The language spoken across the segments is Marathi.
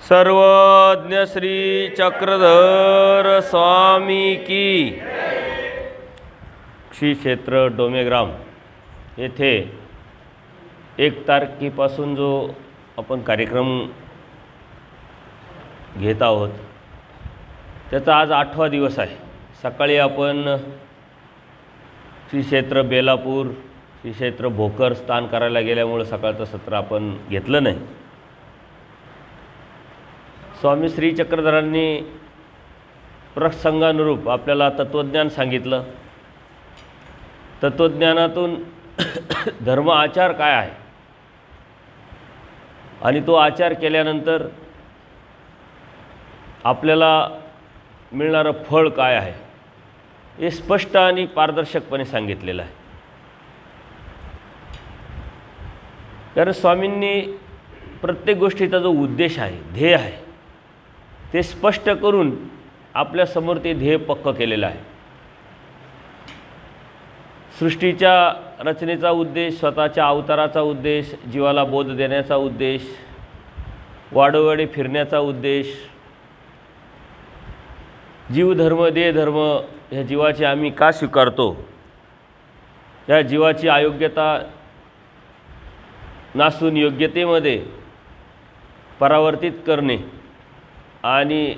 सर्वज्ञ श्री चक्रधर स्वामी की। श्री क्षेत्र डोमेग्राम येथे 1 तारखेपासून जो आपण कार्यक्रम घेत आहोत त्याचा आज 8वा दिवस आहे। सकाळी आपण श्री क्षेत्र बेलापूर, श्री क्षेत्र भोकर स्थान करायला गेल्यामुळे सकाळचं सत्र आपण घेतलं नाही। स्वामी श्री चक्रधरांनी प्रसंगानुरूप आपल्याला तत्वज्ञान सांगितलं। तत्वज्ञानातून धर्म आचार काय आहे आणि तो आचार केल्यानंतर आपल्याला मिळणारं फळ काय आहे हे स्पष्ट आणि पारदर्शकपणे सांगितलेलं आहे। कारण स्वामींनी प्रत्येक गोष्टीचा जो उद्देश आहे, ध्येय आहे, ते स्पष्ट करून आपल्यासमोर ते ध्येय पक्कं केलेलं आहे। सृष्टीच्या रचनेचा उद्देश, स्वतःच्या अवताराचा उद्देश, जीवाला बोध देण्याचा उद्देश, वाडोवाडी फिरण्याचा उद्देश, जीवधर्म देहधर्म ह्या जीवाचे आम्ही का स्वीकारतो, या जीवाची अयोग्यता नासून योग्यतेमध्ये परावर्तित करणे आणि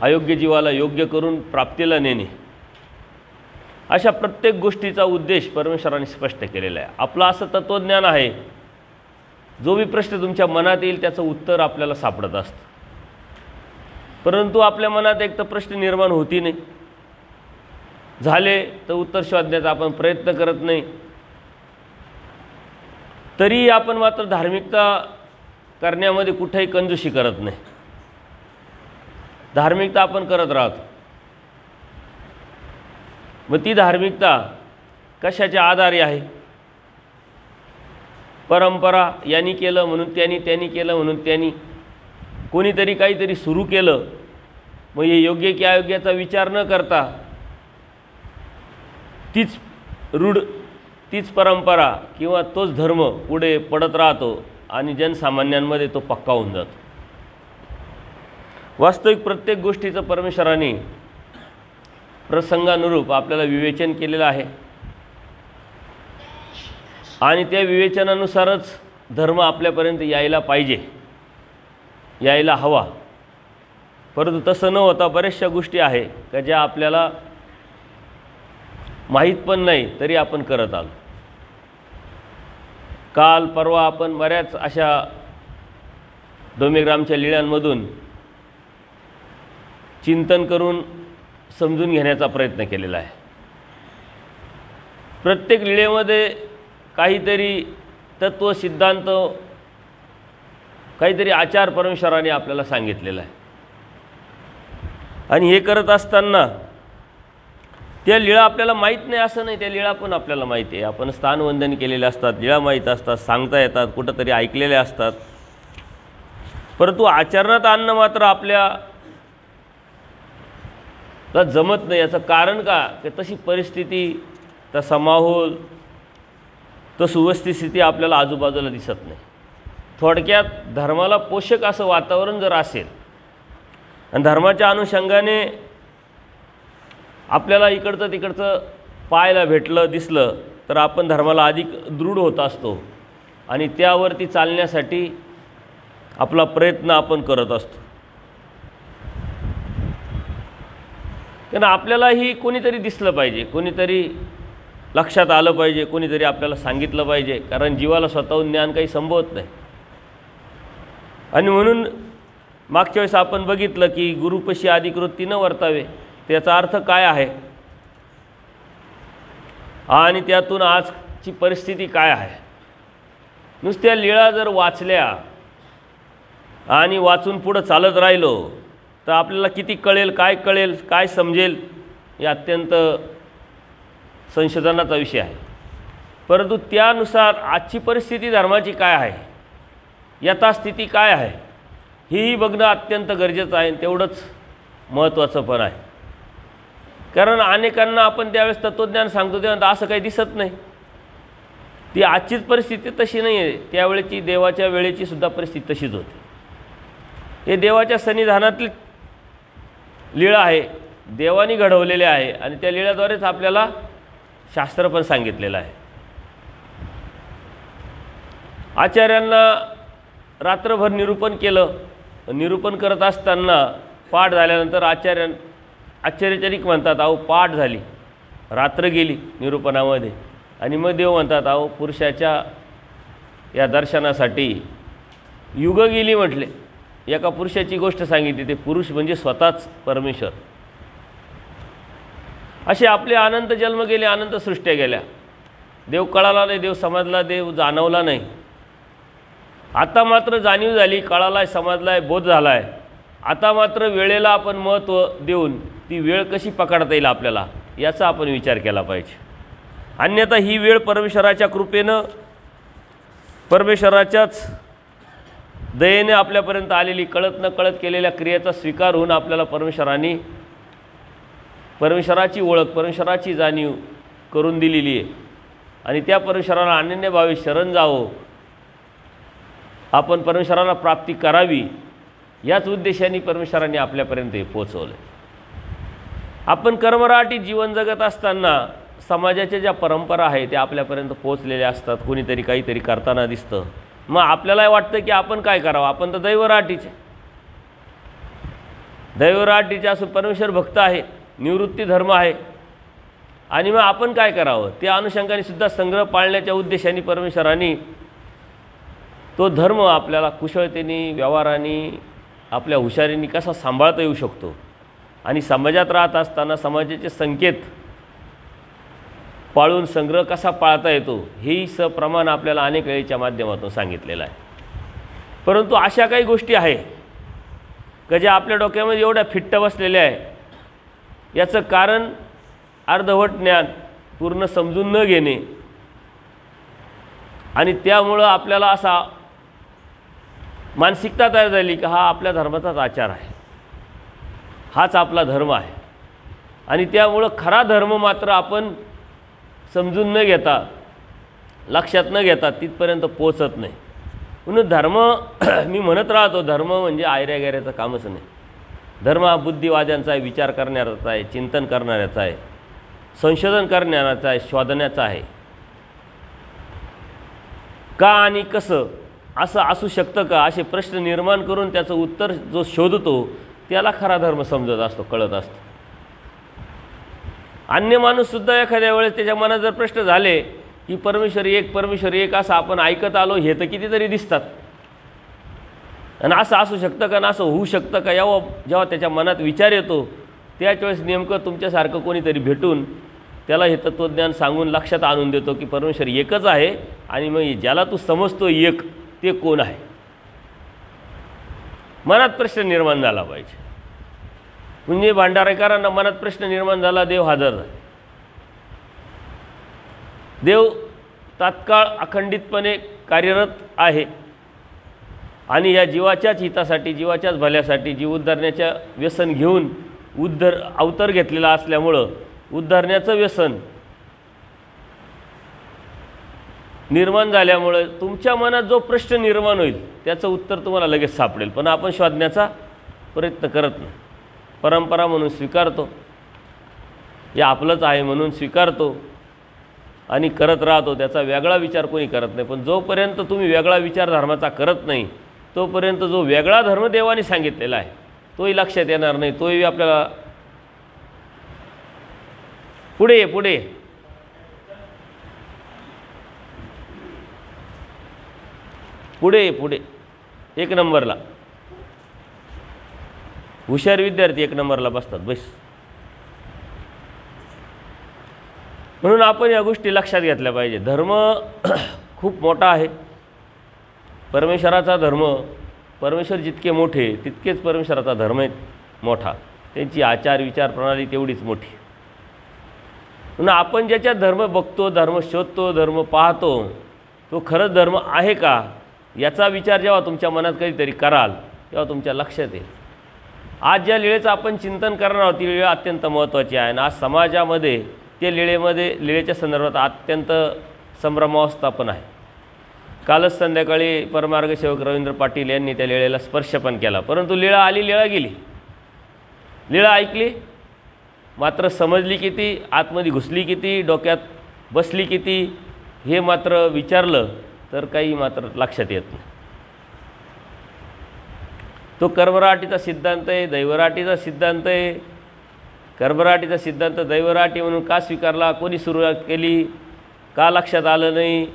अयोग्य जीवाला योग्य करून प्राप्तीला नेणे, अशा प्रत्येक गोष्टीचा उद्देश परमेश्वराने स्पष्ट केलेला आहे। आपलं असं तत्वज्ञान आहे, जो भी प्रश्न तुमच्या मनात येईल त्याचं उत्तर आपल्याला सापडत असतं। परंतु आपल्या मनात एक तर प्रश्न निर्माण होती नाही, झाले तर उत्तर शोधण्याचा आपण प्रयत्न करत नाही। तरी आपण मात्र धार्मिकता करण्यामध्ये कुठेही कंजूसी करत नाही, धार्मिकता आपण करत राहतो। मग ती धार्मिकता कशाच्या आधारे आहे? परंपरा, यांनी केलं म्हणून त्यांनी केलं म्हणून त्यांनी, कोणीतरी काहीतरी सुरू केलं, मग हे योग्य की अयोग्याचा विचार न करता तीच रूढ, तीच परंपरा किंवा तोच धर्म पुढे पडत राहतो आणि जनसामान्यांमध्ये तो पक्का होऊन जातो। वास्तविक प्रत्येक गोष्टीचं परमेश्वराने प्रसंगानुरूप आपल्याला विवेचन केलेलं आहे आणि त्या विवेचनानुसारच धर्म आपल्यापर्यंत यायला पाहिजे, यायला हवा। परंतु तसं न होता बऱ्याचशा गोष्टी आहे का ज्या आपल्याला माहीत पण नाही तरी आपण करत आलो। काल परवा आपण बऱ्याच अशा डोमेग्रामच्या लीळांमधून चिंतन करून समजून घेण्याचा प्रयत्न केलेला आहे। प्रत्येक लीळेमध्ये काहीतरी तत्व, सिद्धांत, काहीतरी आचार परमेश्वराने आपल्याला सांगितलेला आहे आणि हे करत असताना त्या लीळा आपल्याला माहीत नाही असं नाही, त्या लीळा पण आपल्याला माहिती आहे। आपण स्थानवंदन केलेले असतात, लीळा माहीत असतात, सांगता येतात, कुठंतरी ऐकलेले असतात, परंतु आचरणात आणणं मात्र आपल्याला जमत नाही। याचं कारण का की तशी परिस्थिती, तसा माहोल, तो सुवस्थित स्थिती आपल्याला आजूबाजूला दिसत नाही। थोडक्यात धर्माला पोषक असं वातावरण जर असेल आणि धर्माच्या अनुषंगाने आपल्याला इकडचं तिकडचं पाहायला भेटलं, दिसलं, तर आपण धर्माला अधिक दृढ होत असतो आणि त्यावरती चालण्यासाठी आपला प्रयत्न आपण करत असतो। कारण आपल्यालाही कोणीतरी दिसलं पाहिजे, कोणीतरी लक्षात आलं पाहिजे, कोणीतरी आपल्याला सांगितलं पाहिजे, कारण जीवाला स्वतःहून ज्ञान काही संभवत नाही। आणि म्हणून मागच्या वेळेस आपण बघितलं की गुरुपशी अधिकृती न वर्तावे, त्याचा अर्थ काय आहे आणि त्यातून आजची परिस्थिती काय आहे। नुसत्या लीळा जर वाचल्या आणि वाचून पुढं चालत राहिलो तर आपल्याला किती कळेल, काय समजेल, हे अत्यंत संशोधनाचा विषय आहे। परंतु त्यानुसार आजची परिस्थिती धर्माची काय आहे, यथास्थिती काय आहे, हेही बघणं अत्यंत गरजेचं आहे, तेवढंच महत्त्वाचं पण आहे। कारण अनेकांना आपण त्यावेळेस तत्वज्ञान सांगतो तेव्हा असं काही दिसत नाही, ती आजचीच परिस्थिती तशी नाही आहे, त्यावेळेची देवाच्या वेळेची सुद्धा परिस्थिती तशीच होती। हे देवाच्या सन्निधानातली लीळा आहे, देवानी घडवलेले आहे आणि त्या लीळाद्वारेच आपल्याला शास्त्र पण सांगितलेलं आहे. आचार्यांना रात्रभर निरूपण केलं. निरूपण करत असताना पाठ झाल्यानंतर आश्चर्यचकित म्हणतात, अहो पाठ झाली, रात्र गेली निरूपणामध्ये, आणि मग देव म्हणतात, अहो पुरुषाच्या या दर्शनासाठी युग गेली म्हटले. एका पुरुषाची गोष्ट सांगितली, ते पुरुष म्हणजे स्वतःच परमेश्वर. असे आपले अनंत जन्म गेले, अनंत सृष्ट्या गेल्या. देव कळाला नाही, देव समजला, देव जाणवला नाही. आता मात्र जाणीव झाली, कळाला आहे, समजला आहे, बोध झाला आहे. आता मात्र वेळेला आपण महत्त्व देऊन ती वेळ कशी पकडता येईल आपल्याला, याचा आपण विचार केला पाहिजे. अन्यथा ही वेळ परमेश्वराच्या कृपेनं, परमेश्वराच्याच दयेने आपल्यापर्यंत आलेली, कळत न कळत केलेल्या क्रियेचा स्वीकार होऊन आपल्याला परमेश्वराची ओळख, परमेश्वराची जाणीव करून दिलेली आहे. आणि त्या परमेश्वराला अनन्यभावे शरण जावं, आपण परमेश्वराला प्राप्ती करावी, याच उद्देशाने परमेश्वराने आपल्यापर्यंत हे पोचवलं. आपण कर्मराटी जीवन जगत असताना समाजाच्या ज्या परंपरा आहेत त्या आपल्यापर्यंत पोचलेल्या असतात. कोणीतरी काहीतरी करताना दिसतं, मग आपल्याला वाटतं की आपण काय करावं, आपण तर दैवराटीचे असून परमेश्वर भक्त आहे, निवृत्ती धर्म आहे, आणि मग आपण काय करावं. त्या अनुषंगाने सुद्धा संग्रह पाळण्याच्या उद्देशाने परमेश्वराने तो धर्म आपल्याला कुशलतेने, व्यवहाराने, आपल्या हुशारीने कसा सांभाळता येऊ शकतो, आणि समाजात राहत असताना समाजाचे संकेत पाळून संग्रह कसा पाळता येतो, हेही सप्रमाण आपल्याला अनेक वेळेच्या माध्यमातून सांगितलेलं आहे. परंतु अशा काही गोष्टी आहे की ज्या आपल्या डोक्यामध्ये एवढ्या फिट्ट बसलेल्या आहे, याचं कारण अर्धवट ज्ञान, पूर्ण समजून न घेणे, आणि त्यामुळं आपल्याला असा मानसिकता तयार झाली की हा आपल्या धर्माचाच आचार आहे, हाच आपला धर्म आहे, आणि त्यामुळं खरा धर्म मात्र आपण समजून न घेता, लक्षात न घेता तिथपर्यंत पोचत नाही. म्हणून धर्म मी म्हणत राहतो, धर्म म्हणजे आयऱ्या गैऱ्याचं कामच नाही. धर्म हा बुद्धिवाद्यांचा आहे, विचार करणाऱ्याचा आहे, चिंतन करणाऱ्याचा आहे, संशोधन करणाऱ्याचा आहे, शोधण्याचा आहे. का आणि कसं असं असू शकतं का, असे प्रश्न निर्माण करून त्याचं उत्तर जो शोधतो त्याला खरा धर्म समजत असतो, कळत असतो. अन्य माणूससुद्धा एखाद्या वेळेस त्याच्या मनात जर प्रश्न झाले की परमेश्वर एक असं आपण ऐकत आलो, हे तर कितीतरी दिसतात, आणि असं असू शकतं का, ना असं होऊ शकतं का, जेव्हा त्याच्या मनात विचार येतो त्याच वेळेस नेमकं तुमच्यासारखं कोणीतरी भेटून त्याला हे तत्त्वज्ञान सांगून लक्षात आणून देतो की परमेश्वर एकच आहे, आणि मग ज्याला तू समजतो एक, ते कोण आहे. मनात प्रश्न निर्माण झाला पाहिजे. म्हणजे भांडारेकरांना मनात प्रश्न निर्माण झाला, देव हजर झाला. देव तात्काळ अखंडितपणे कार्यरत आहे, आणि या जीवाच्याच हितासाठी, जीवाच्याच भल्यासाठी, जीव उद्धारण्याच्या व्यसन घेऊन अवतार घेतलेला असल्यामुळं उद्धारण्याचं व्यसन निर्माण झाल्यामुळं तुमच्या मनात जो प्रश्न निर्माण होईल त्याचं उत्तर तुम्हाला लगेच सापडेल, पण आपण शोधण्याचा प्रयत्न करत नाही. परंपरा म्हणून स्वीकारतो, हे आपलंच आहे म्हणून स्वीकारतो आणि करत राहतो. त्याचा वेगळा विचार कोणी करत नाही. पण जोपर्यंत तुम्ही वेगळा विचार धर्माचा करत नाही, तोपर्यंत जो वेगळा धर्म देवाने सांगितलेला आहे तोही लक्षात येणार नाही. तोही आपल्याला पुढे एक नंबरला हुशार विद्यार्थी एक नंबरला बसतात बस. म्हणून आपण या गोष्टी लक्षात घेतल्या पाहिजे. धर्म खूप मोठा आहे. परमेश्वराचा धर्म, परमेश्वर जितके मोठे तितकेच परमेश्वराचा धर्म मोठा, त्यांची आचार विचार प्रणाली तेवढीच मोठी. म्हणून आपण ज्याच्यात धर्म बघतो, धर्म शोधतो, धर्म पाहतो, तो खरंच धर्म आहे का याचा विचार जेव्हा तुमच्या मनात कधीतरी कराल तेव्हा तुमच्या लक्षात येईल. आज ज्या लीळेचं आपण चिंतन करणार आहोत ती लीळ अत्यंत महत्त्वाची आहे, आणि आज समाजामध्ये त्या लीळेच्या संदर्भात अत्यंत संभ्रमावस्था पण आहे. कालच संध्याकाळी परमार्ग सेवक रवींद्र पाटील यांनी त्या लीळेला स्पर्श पण केला, परंतु लीळा आली लीळा गेली. लीळा ऐकली मात्र समजली किती, आतमध्ये घुसली किती, डोक्यात बसली किती हे मात्र विचारलं तर काही मात्र लक्षात येत नाही. तो कर्मराटीचा सिद्धांत आहे, दैवराटीचा सिद्धांत आहे. कर्मराटीचा सिद्धांत दैवराटी म्हणून का स्वीकारला, कोणी सुरुवात केली, का लक्षात आलं नाही,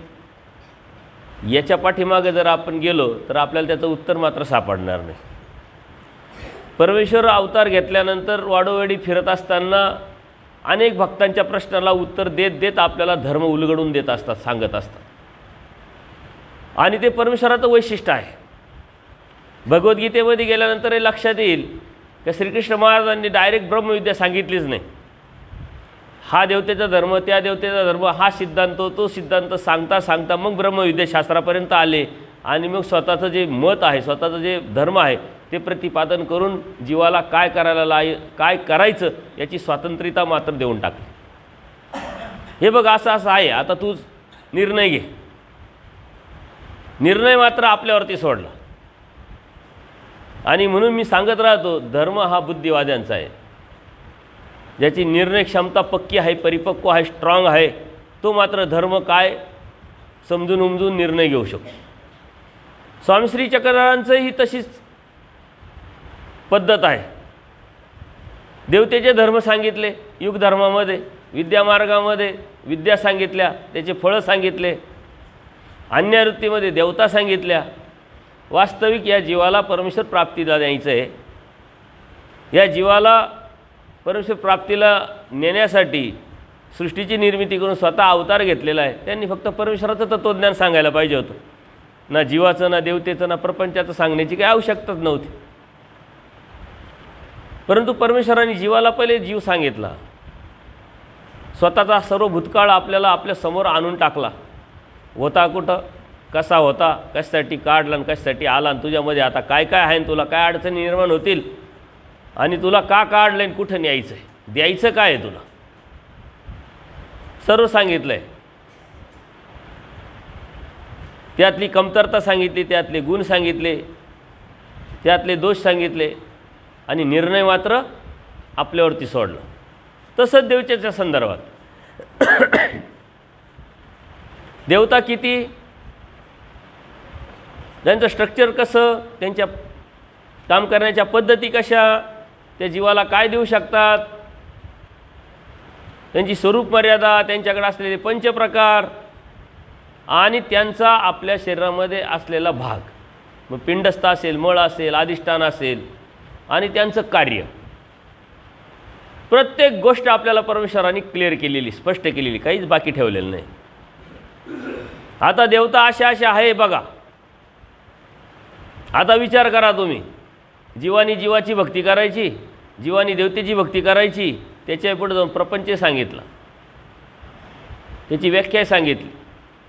याच्या पाठीमागे जर आपण गेलो तर आपल्याला त्याचं उत्तर मात्र सापडणार नाही. परमेश्वर अवतार घेतल्यानंतर वाडोवेडी फिरत असताना अनेक भक्तांच्या प्रश्नाला उत्तर देत देत आपल्याला धर्म उलगडून देत असतात, सांगत असतात. आणि ते परमेश्वराचं वैशिष्ट्य आहे. भगवद्गीतेमध्ये गेल्यानंतर हे लक्षात येईल की श्रीकृष्ण महाराजांनी डायरेक्ट ब्रह्मविद्या सांगितलीच नाही. हा देवतेचा धर्म, त्या देवतेचा धर्म, हा सिद्धांत, तो सिद्धांत सांगता सांगता मग ब्रह्मविद्या शास्त्रापर्यंत आले आणि मग स्वतःचं जे मत आहे, स्वतःचं जे धर्म आहे ते प्रतिपादन करून जीवाला काय करायला काय करायचं याची स्वातंत्र्यता मात्र देऊन टाकली. हे बघ असं असं आहे, आता तूच निर्णय घे. निर्णय मात्र आपल्यावरती सोडला. आणि म्हणून मी सांगत राहतो, धर्म हा बुद्धिवाद्यांचा आहे. ज्याची निर्णय क्षमता पक्की आहे, परिपक्व आहे, स्ट्रॉंग आहे, तो मात्र धर्म काय समजून उमजून निर्णय घेऊ शकतो. स्वामी श्री चक्रधरांचंही तशीच पद्धत आहे. देवतेचे धर्म सांगितले युग धर्मामध्ये, विद्यामार्गामध्ये विद्या सांगितल्या, त्याचे फळं सांगितले, अन्यवृत्तीमध्ये देवता सांगितल्या. वास्तविक या जीवाला परमेश्वर प्राप्तीला द्यायचं आहे. या जीवाला परमेश्वर प्राप्तीला नेण्यासाठी सृष्टीची निर्मिती करून स्वतः अवतार घेतलेला आहे. त्यांनी फक्त परमेश्वराचं तत्त्वज्ञान सांगायला पाहिजे होतं. ना जीवाचं, ना देवतेचं, ना प्रपंचाचं सांगण्याची काही आवश्यकताच नव्हती. परंतु परमेश्वराने जीवाला पहिले जीव सांगितला, स्वतःचा सर्व भूतकाळ आपल्याला आपल्या समोर आणून टाकला. होता कुठं, कसा होता, कशासाठी काढला आणि कशासाठी आला, आणि तुझ्यामध्ये आता काय काय आहे, तुला काय अडचणी निर्माण होतील, आणि तुला का काढलं आणि कुठं न्यायचं आहे, द्यायचं काय आहे तुला, सर्व सांगितलं आहे. त्यातली कमतरता सांगितली, त्यातले गुण सांगितले, त्यातले दोष सांगितले, आणि निर्णय मात्र आपल्यावरती सोडला. तसंच देवतेच्या संदर्भात देवता किती, त्यांचं स्ट्रक्चर कसं, त्यांच्या काम करण्याच्या पद्धती कशा, त्या जीवाला काय देऊ शकतात, त्यांची स्वरूप मर्यादा, त्यांच्याकडे असलेले पंचप्रकार, आणि त्यांचा आपल्या शरीरामध्ये असलेला भाग, मग पिंडस्थ असेल, मळ असेल, अधिष्ठान असेल, आणि त्यांचं कार्य, प्रत्येक गोष्ट आपल्याला परमेश्वराने क्लिअर केलेली, स्पष्ट केलेली, काहीच बाकी ठेवलेलं नाही. आता देवता अशा अशा आहे बघा. आता विचार करा तुम्ही, जीवानी जीवाची भक्ती करायची, जीवानी देवतेची भक्ती करायची, त्याच्या पुढे जाऊन प्रपंच सांगितला, त्याची व्याख्या सांगितली,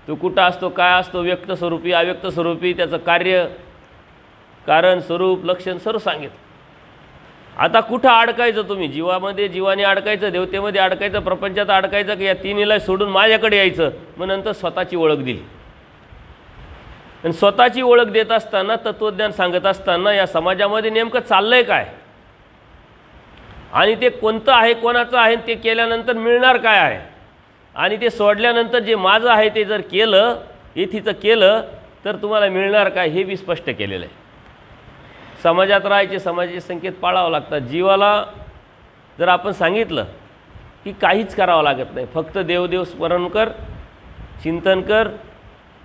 तो कुठं असतो, काय असतो, व्यक्त स्वरूपी, अव्यक्त स्वरूपी, त्याचं कार्य, कारण, स्वरूप, लक्षण सर्व सांगितलं. आता कुठं अडकायचं तुम्ही, जीवामध्ये जीवाने अडकायचं, देवतेमध्ये अडकायचं, प्रपंचात अडकायचं, की या तिन्हीला सोडून माझ्याकडे यायचं. मग नंतर स्वतःची ओळख दिली, आणि स्वतःची ओळख देत असताना, तत्त्वज्ञान सांगत असताना या समाजामध्ये नेमकं चाललंय काय, आणि ते कोणतं आहे, कोणाचं आहे, ते केल्यानंतर मिळणार काय आहे, आणि ते सोडल्यानंतर जे माझं आहे ते जर केलं, येथीचं केलं, तर तुम्हाला मिळणार काय, हे बी स्पष्ट केलेलं आहे. समाजात राहायचे, समाजाचे संकेत पाळावं लागतात. जीवाला जर आपण सांगितलं की काहीच करावं लागत नाही, फक्त देवदेव स्मरण कर, चिंतन कर,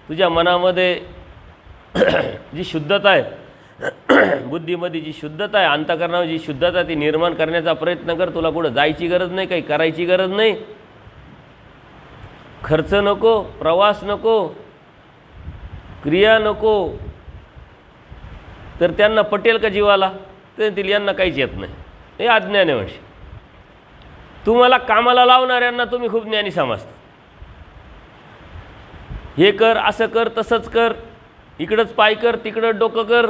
तुझ्या मनामध्ये जी शुद्धता आहे, बुद्धीमध्ये जी शुद्धता आहे, अंतःकरणामध्ये जी शुद्धता ती निर्माण करण्याचा प्रयत्न कर. तुला कुठं जायची गरज नाही, काही करायची गरज नाही, खर्च नको, प्रवास नको, क्रिया नको. तर त्यांना पटेल का जीवाला, तर तिला यांना काहीच येत नाही, हे अज्ञान आहे. म्हणजे तुम्हाला कामाला लावणाऱ्यांना तुम्ही खूप ज्ञानी समजता. हे कर, असं कर, तसंच कर, इकडंच पाय कर, तिकडं डोकं कर,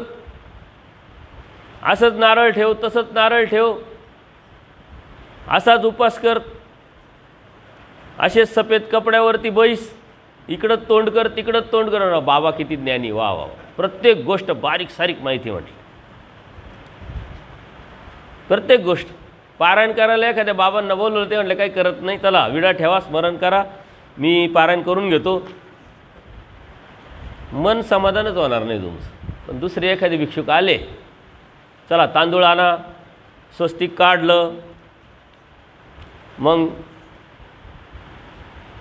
असंच नारळ ठेव, तसंच नारळ ठेव, असाच उपास कर, असेच सफेद कपड्यावरती बैस, इकडं तोंड कर तिकडं तोंड कर, बाबा किती ज्ञानी, वा वा, प्रत्येक गोष्ट बारीक सारीक माहिती म्हटली. प्रत्येक गोष्ट पारायण करायला एखाद्या बाबांना बोलवलं, ते म्हटलं काही करत नाही, चला विडा ठेवा, स्मरण करा, मी पारायण करून घेतो. मन समाधानच होणार नाही तुमचं. पण दुसरे एखादे भिक्षुक आले, चला तांदूळ आणा, स्वस्तिक काढलं, मग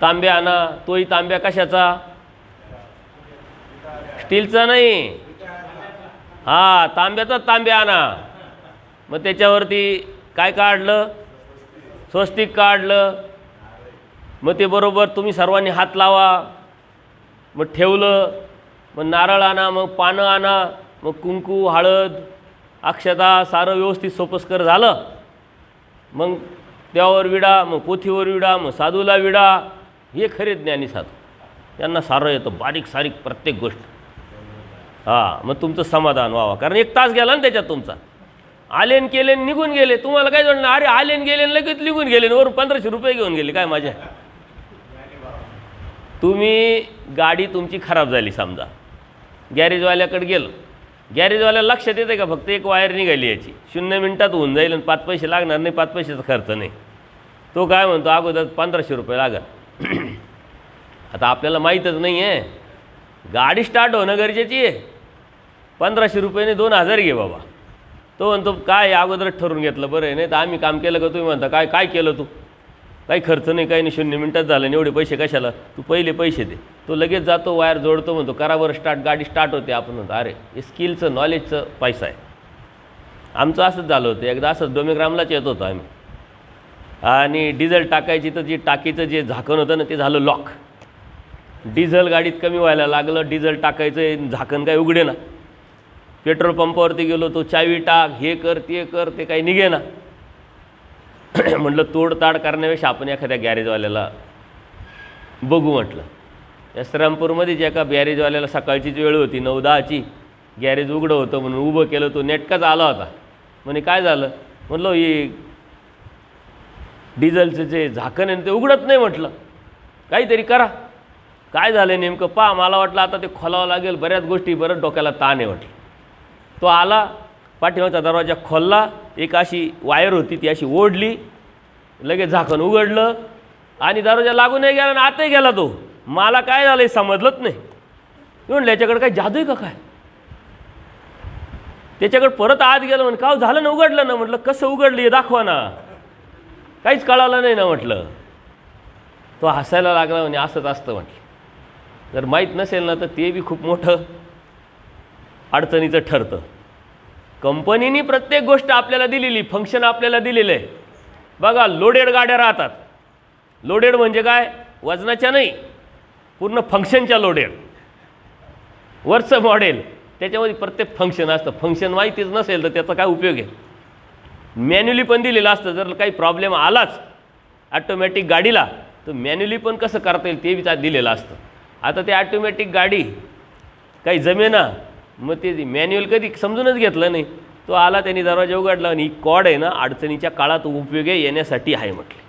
तांब्या आणा, तोही तांब्या कशाचा, स्टीलचा नाही, हा तांब्याचा तांब्या आणा. मग त्याच्यावरती काय काढलं, स्वस्तिक काढलं. मग ते बरोबर तुम्ही सर्वांनी हात लावा, मग ठेवलं. मग नारळ आणा, मग पानं आणा, मग कुंकू, हळद, अक्षता, सारं व्यवस्थित सोपस्कर झालं. मग त्यावर विडा, मग पोथीवर विडा, मग साधूला विडा. हे खरे ज्ञानी साधू, त्यांना सारं येतं बारीक सारीक प्रत्येक गोष्ट. हां, मग तुमचं समाधान व्हावं, कारण 1 तास गेला ना त्याच्यात तुमचा. आलेन केले निघून गेले, तुम्हाला काय जोडणार, अरे आलेन गेले लगेच निघून गेले, वरून 1500 रुपये घेऊन गेले, काय माझ्या. तुम्ही गाडी तुमची खराब झाली समजा, गॅरेजवाल्याकडे गेलो, गॅरेजवाल्याला लक्षात येते का फक्त एक वायर निघाली याची, 0 मिनिटात होऊन जाईल आणि 5 पैसे लागणार नाही, 5 पैशाचा खर्च नाही. तो काय म्हणतो अगोदर 1500 रुपये लागत. आता आपल्याला माहीतच नाही आहे, गाडी स्टार्ट होणं गरजेची आहे. 1500 रुपयाने 2000 घे बाबा. तो म्हणतो काय अगोदरच ठरवून घेतलं, बरं आहे, नाही तर आम्ही काम केलं का. तुम्ही म्हणता काय काय केलं तू, काही खर्च नाही, काही नाही, 0 मिनिटात झालं आणि एवढे पैसे कशाला, तू पहिले पैसे दे. तो लगेच जातो, वायर जोडतो, म्हणतो करा बरं स्टार्ट, गाडी स्टार्ट होते. आपण म्हणतो अरे हे स्किलचं नॉलेजचं पैसा आहे. आमचं असंच झालं होतं एकदा, असंच डोमेग्रामलाच येत होतो आम्ही, आणि डिझेल टाकायची तर जी टाकीचं जे झाकण होतं ना ते झालं लॉक. डिझेल गाडीत कमी व्हायला लागलं, डिझेल टाकायचं झाकण काय उघडे ना. पेट्रोल पंपावरती गेलो, तो चावी टाक, हे कर ते कर, ते काही निघे ना. म्हटलं तोडताड करण्यापेक्षा आपण एखाद्या गॅरेजवाल्याला बघू म्हटलं. या श्रीरामपूरमध्येच एका गॅरेजवाल्याला सकाळचीच वेळ होती, 9-10ची, गॅरेज उघडं होतं म्हणून उभं केलं. तो नेटकाच आला होता. म्हणे काय झालं, म्हटलं ही डिझेलचं जे झाकण आहे ते उघडत नाही, म्हटलं काहीतरी करा. काय झालं नेमकं पहा, मला वाटलं आता ते खोलावं लागेल, बऱ्याच गोष्टी, बरंच डोक्याला ताण आहे म्हटलं. तो आला, पाठीमागचा दरवाजा खोलला, एक अशी वायर होती ती अशी ओढली, लगेच झाकण उघडलं आणि दरवाजा लागूनही गेला आणि आतही गेला. तो मला काय झालं समजलंच नाही. म्हणलं याच्याकडे काय जादू आहे का काय. त्याच्याकडे परत आत गेलं, म्हणे का झालं ना, उघडलं ना. म्हटलं कसं उघडलं हे दाखवा ना, काहीच कळालं नाही ना म्हटलं. तो हसायला लागला, म्हणे असंच असतं म्हटलं. जर माहीत नसेल ना तर ते बी खूप मोठं अडचणीचं ठरतं. कंपनीने प्रत्येक गोष्ट आपल्याला दिलेली, फंक्शन आपल्याला दिलेलं आहे. बघा लोडेड गाड्या राहतात. लोडेड म्हणजे काय, वजनाच्या नाही, पूर्ण फंक्शनच्या लोडेड. वरचं मॉडेल त्याच्यामध्ये प्रत्येक फंक्शन असतं. फंक्शन माहितीच नसेल तर त्याचा काय उपयोग आहे. मॅन्युअली पण दिलेलं असतं, जर काही प्रॉब्लेम आलाच ॲटोमॅटिक गाडीला तर मॅन्युअली पण कसं करता येईल ते बी दिलेलं असतं. आता ते ॲटोमॅटिक गाडी काही जमेना, मग ते मॅन्युअल कधी समजूनच घेतलं नाही. तो आला, त्यांनी दरवाजा उघडला आणि ही कॉड आहे ना अडचणीच्या काळात उपयोगी येण्यासाठी आहे म्हटले.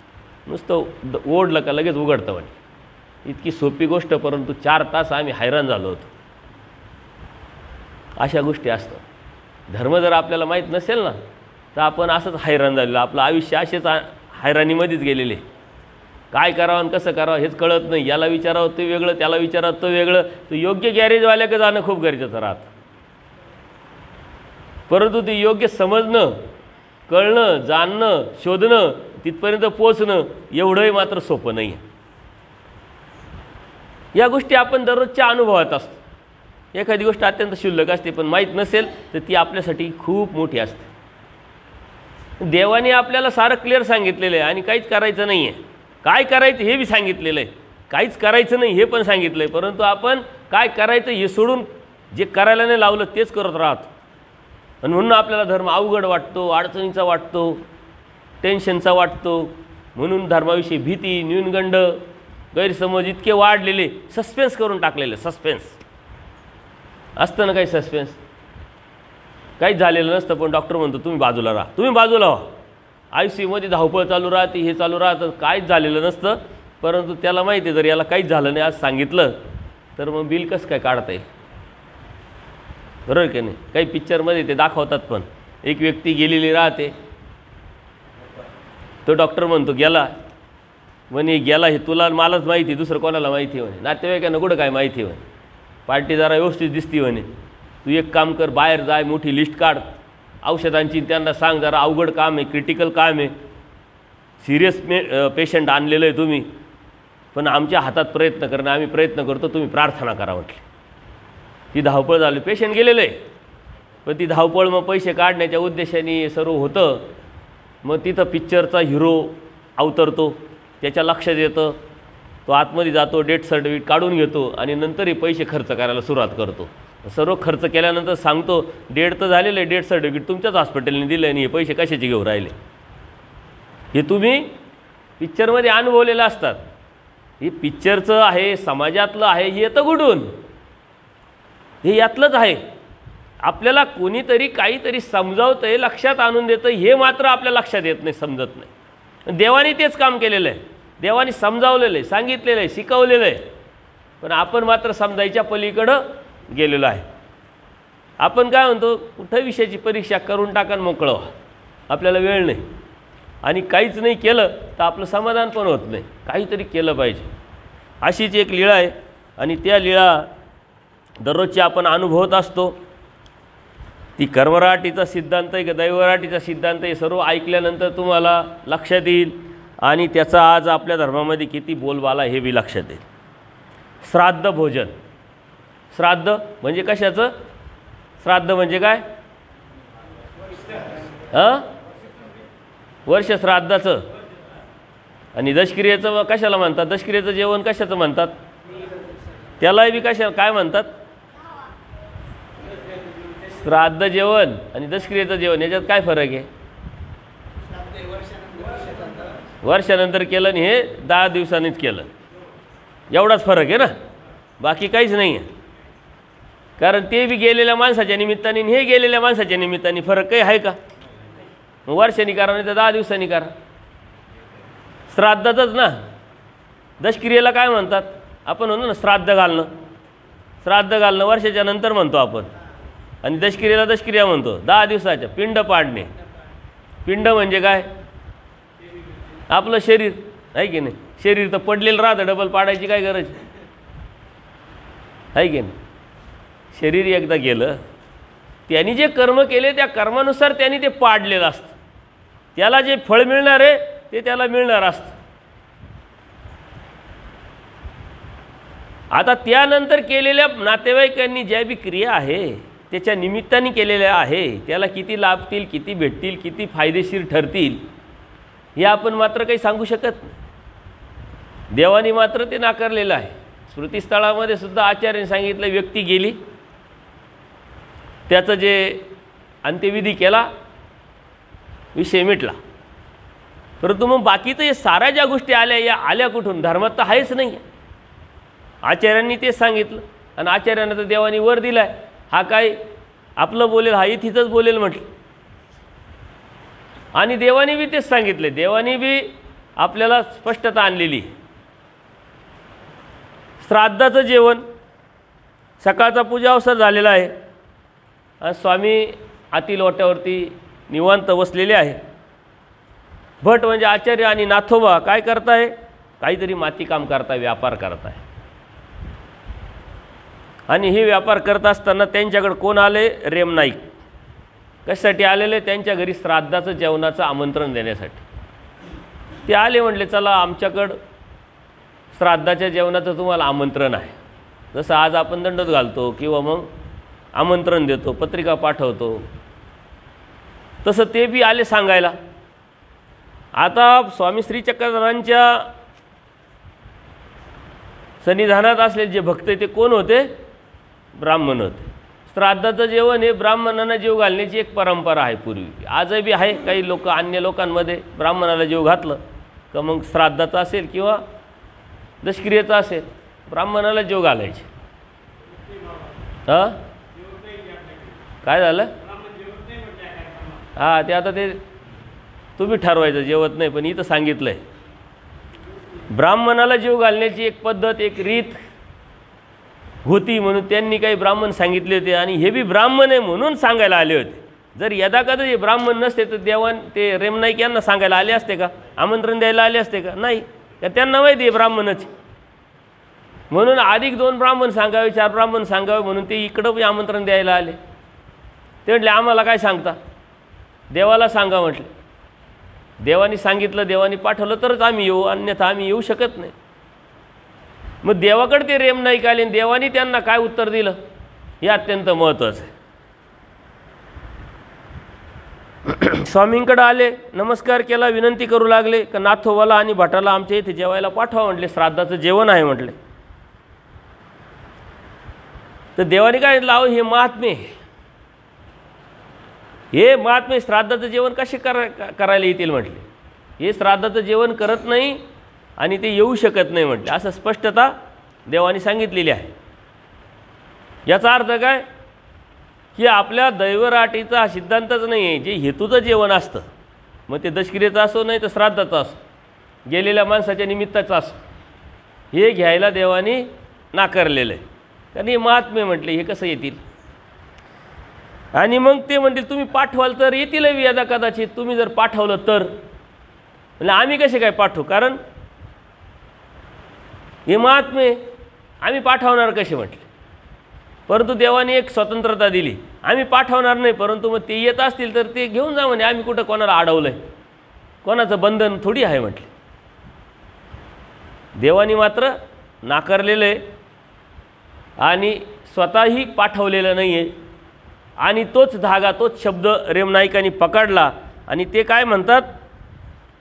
नुसतं ओढलं का लगेच उघडतं म्हटलं. इतकी सोपी गोष्ट, परंतु 4 तास आम्ही हैराण झालो होतो. अशा गोष्टी असतात. धर्म जर आपल्याला माहीत नसेल ना तर आपण असंच हैराण झालेलं, आपलं आयुष्य असेच हैराणीमध्येच गेलेले. काय करावं आणि कसं करावं हेच कळत नाही. याला विचारावं ते वेगळं, त्याला विचारावं तो वेगळं. तर योग्य गॅरेजवाल्याकडे जाणं खूप गरजेचं राहतं. परंतु ते योग्य समजणं, कळणं, जाणणं, शोधणं, तिथपर्यंत पोचणं एवढंही मात्र सोपं नाही आहे. या गोष्टी आपण दररोजच्या अनुभवात असतो. एखादी गोष्ट अत्यंत क्षुल्लक असते, पण माहीत नसेल तर ती आपल्यासाठी खूप मोठी असते. देवाने आपल्याला सारं क्लिअर सांगितलेलं आहे आणि काहीच करायचं नाही आहे. काय करायचं हे बी सांगितलेलं आहे, काहीच करायचं नाही हे पण सांगितलं आहे. परंतु आपण काय करायचं हे सोडून जे करायला नाही लावलं तेच करत राहतो. आणि म्हणून आपल्याला धर्म अवघड वाटतो, अडचणीचा वाटतो, टेन्शनचा वाटतो. म्हणून धर्माविषयी भीती, न्यूनगंड, गैरसमज इतके वाढलेले, सस्पेन्स करून टाकलेले. सस्पेन्स असतं ना, काही सस्पेन्स काहीच झालेलं नसतं, पण डॉक्टर म्हणतो तुम्ही बाजूला राहा, तुम्ही बाजूला व्हा. ICUमध्ये धावपळ चालू राहते, हे चालू राहतं, काहीच झालेलं नसतं. परंतु त्याला माहिती आहे जर याला काहीच झालं नाही आज सांगितलं तर मग बिल कसं काय काढता येईल, बरोबर की नाही. काही पिक्चरमध्ये ते दाखवतात पण एक व्यक्ती गेलेली राहते, तो डॉक्टर म्हणतो गेला, म्हणे गेला हे तुला मलाच माहिती, दुसरं कोणाला माहिती आहे म्हणे, नातेवाईकांना कुठं काय माहिती आहे म्हणे, पार्टी जरा व्यवस्थित दिसती म्हणे, तू एक काम कर बाहेर जाय, मोठी लिस्ट काढ औषधांची, त्यांना सांग जरा अवघड काम आहे, क्रिटिकल काम आहे, सिरियस पेशंट आणलेलं आहे तुम्ही, पण आमच्या हातात प्रयत्न करणं, आम्ही प्रयत्न करतो, तुम्ही प्रार्थना करा म्हटली. ती धावपळ झाली, पेशंट गेलेलं आहे, पण ती धावपळ मग पैसे काढण्याच्या उद्देशाने सर्व होतं. मग तिथं पिक्चरचा हिरो अवतरतो, त्याच्या लक्षात येतं, तो आतमध्ये जातो, डेथ सर्टिफिकेट काढून घेतो आणि नंतरही पैसे खर्च करायला सुरुवात करतो. सर्व खर्च केल्यानंतर सांगतो डेट तर झालेलं आहे, डेथ सर्टिफिकेट तुमच्याच हॉस्पिटलने दिलं आहे आणि हे पैसे कशाचे घेऊन राहिले. हे तुम्ही पिक्चरमध्ये अनुभवलेलं असतात. हे पिक्चरचं आहे, समाजातलं आहे, हे येतं कुठून, हे यातलंच आहे. आपल्याला कोणीतरी काहीतरी समजावतं आहे, लक्षात आणून देतं, हे मात्र आपल्या लक्षात येत नाही, समजत नाही. देवाने तेच काम केलेलं आहे, देवाने समजावलेलं आहे, सांगितलेलं आहे, शिकवलेलं आहे, पण आपण मात्र समजायच्या पलीकडं गेलेलो आहे. आपण काय म्हणतो कुठं विषयाची परीक्षा करून टाका मोकळं, आपल्याला वेळ नाही आणि काहीच नाही केलं तर आपलं समाधान पण होत नाही, काहीतरी केलं पाहिजे. अशीच एक लीळा आहे आणि त्या लीळा दररोजची आपण अनुभवत असतो. ती कर्मराटीचा सिद्धांत आहे की दैवराटीचा सिद्धांत आहे, सर्व ऐकल्यानंतर तुम्हाला लक्षात येईल आणि त्याचा आज आपल्या धर्मामध्ये किती बोलबाला हे बी लक्षात येईल. श्राद्ध भोजन, श्राद्ध म्हणजे कशाचं, श्राद्ध म्हणजे काय, वर्ष श्राद्धाचं. आणि दशक्रियेचं कशाला म्हणतात, दशक्रियेचं जेवण कशाचं म्हणतात, त्यालाही बी कशा काय म्हणतात, श्राद्ध जेवण आणि दशक्रियेचं जेवण याच्यात काय फरक आहे. वर्षानंतर केलं आणि हे 10 दिवसांनीच केलं, एवढाच फरक आहे ना, बाकी काहीच नाही आहे. कारण ते बी गेलेल्या माणसाच्या निमित्ताने हे गेलेल्या माणसाच्या निमित्ताने फरक काही आहे का. वर्षांनी करा नाही तर 10 दिवसांनी करा, श्राद्धाचंच ना. दशक्रियेला काय म्हणतात आपण म्हणतो ना, श्राद्ध घालणं, श्राद्ध घालणं वर्षाच्या नंतर म्हणतो आपण, आणि दशक्रियेला दशक्रिया म्हणतो 10 दिवसाच्या. पिंड पाडणे, पिंड म्हणजे काय, आपलं शरीर आहे की नाही, शरीर तर पडलेलं राहतं, डबल पाडायची काय गरज आहे की नाही. शरीर एकदा गेलं, त्यांनी जे कर्म केले त्या कर्मानुसार त्यांनी ते पाडलेलं असतं, त्याला जे फळ मिळणार आहे ते त्याला मिळणार असतं. आता त्यानंतर केलेल्या नातेवाईकांनी ज्या बी क्रिया आहे त्याच्या निमित्ताने केलेल्या आहे, त्याला किती लाभतील, किती भेटतील, किती फायदेशीर ठरतील हे आपण मात्र काही सांगू शकत नाही. देवाने मात्र ते नाकारलेलं आहे. स्मृतिस्थळामध्ये सुद्धा आचार्याने सांगितलं, व्यक्ती गेली, त्याचं जे अंत्यविधी केला, विषय मिटला. परंतु मग बाकी तर हे साऱ्या ज्या गोष्टी आल्या या आल्या कुठून, धर्मात तर आहेच नाही. आचार्यांनी तेच सांगितलं आणि आचार्यांना तर देवाने वर दिला आहे, हा काय आपलं बोलेल, हा इथेच बोलेल म्हटलं. आणि देवाने बी तेच सांगितले, देवाने बी आपल्याला स्पष्टता आणलेली. श्राद्धाचं जेवण, सकाळचा पूजा अवसर झालेला आहे आणि स्वामी आतील ओट्यावरती निवांत बसलेले आहे. भट म्हणजे आचार्य आणि नाथोबा काय करताय, काहीतरी माती काम करताय, व्यापार करताय. आणि हे व्यापार करत असताना त्यांच्याकडे कोण आले, रेम नाईक. कशासाठी आलेले, त्यांच्या घरी श्राद्धाचं जेवणाचं आमंत्रण देण्यासाठी. ते आले, म्हटले चला आमच्याकडं श्राद्धाच्या जेवणाचं तुम्हाला आमंत्रण आहे. जसं आज आपण दंडोत घालतो किंवा मग आमंत्रण देतो, पत्रिका पाठवतो, तसं ते बी आले सांगायला. आता स्वामी श्री चक्रधरांच्या सन्निधानात असलेले जे भक्त ते कोण होते, ब्राह्मण होते. श्राद्धाचं जेवण हे ब्राह्मणांना जीव घालण्याची एक परंपरा आहे पूर्वी, आजही बी आहे. काही लोक अन्य लोकांमध्ये ब्राह्मणाला जीव घातलं का मग श्राद्धाचं असेल किंवा दशक्रियेचं असेल, ब्राह्मणाला जीव घालायचे. हां काय झालं, हां ते आता ते तुम्ही ठरवायचं, जेवत नाही, पण इथं सांगितलं आहे ब्राह्मणाला जीव घालण्याची एक पद्धत, एक रीत होती म्हणून त्यांनी काही ब्राह्मण सांगितले होते आणि हे बी ब्राह्मण आहे म्हणून सांगायला आले होते. जर यदाकदा हे ब्राह्मण नसते तर ते रेमनाईक यांना सांगायला आले असते का, आमंत्रण द्यायला आले असते का? नाही. का त्यांना माहिती आहे ब्राह्मणच म्हणून अधिक 2 ब्राह्मण सांगावे, 4 ब्राह्मण सांगावे म्हणून ते इकडं बी आमंत्रण द्यायला आले. ते म्हटले आम्हाला काय सांगता, देवाला सांगा म्हटले. देवानी सांगितलं, देवानी पाठवलं तरच आम्ही येऊ, अन्यथा आम्ही येऊ शकत नाही. मग देवाकडे ते रेमनाईक आले आणि देवानी त्यांना काय उत्तर दिलं हे अत्यंत महत्त्वाचं आहे. स्वामींकडे आले, नमस्कार केला, विनंती करू लागले का नाथोबाला आणि भटाला आमच्या इथे जेवायला पाठवा म्हटले, श्राद्धाचं जेवण आहे म्हटले. तर देवाने काय लाव हे महात्मे, हे महात्मे श्राद्धाचं जेवण कसे करायला येतील म्हटले. हे श्राद्धाचं जेवण करत नाही आणि ते येऊ शकत नाही म्हटले, असं स्पष्टता देवाने सांगितलेली आहे. याचा अर्थ काय की आपल्या दैवराटीचा हा सिद्धांतच नाही आहे. जे हेतूचं जेवण असतं, मग ते दशक्रियेचं असो नाही तर श्राद्धाचं असो, गेलेल्या माणसाच्या निमित्ताचं असो, हे घ्यायला देवाने नाकारलेलं आहे. कारण हे महात्मे म्हटले हे कसं येतील. आणि मग ते म्हणतील तुम्ही पाठवाल तर येतील यदा कदाचित, तुम्ही जर पाठवलं तर. म्हणजे आम्ही कसे काय पाठवू, कारण हे महात्मे आम्ही पाठवणार कसे म्हटले. परंतु देवाने एक स्वतंत्रता दिली, आम्ही पाठवणार नाही, परंतु मग ते येत असतील तर ते घेऊन जा म्हणे, आम्ही कुठं कोणाला अडवलं आहे, कोणाचं बंधन थोडी आहे म्हटले. देवाने मात्र नाकारलेलं आहे आणि स्वतःही पाठवलेलं नाही आहे. आणि तोच धागा, तोच शब्द रेमनाईकांनी पकडला आणि ते काय म्हणतात,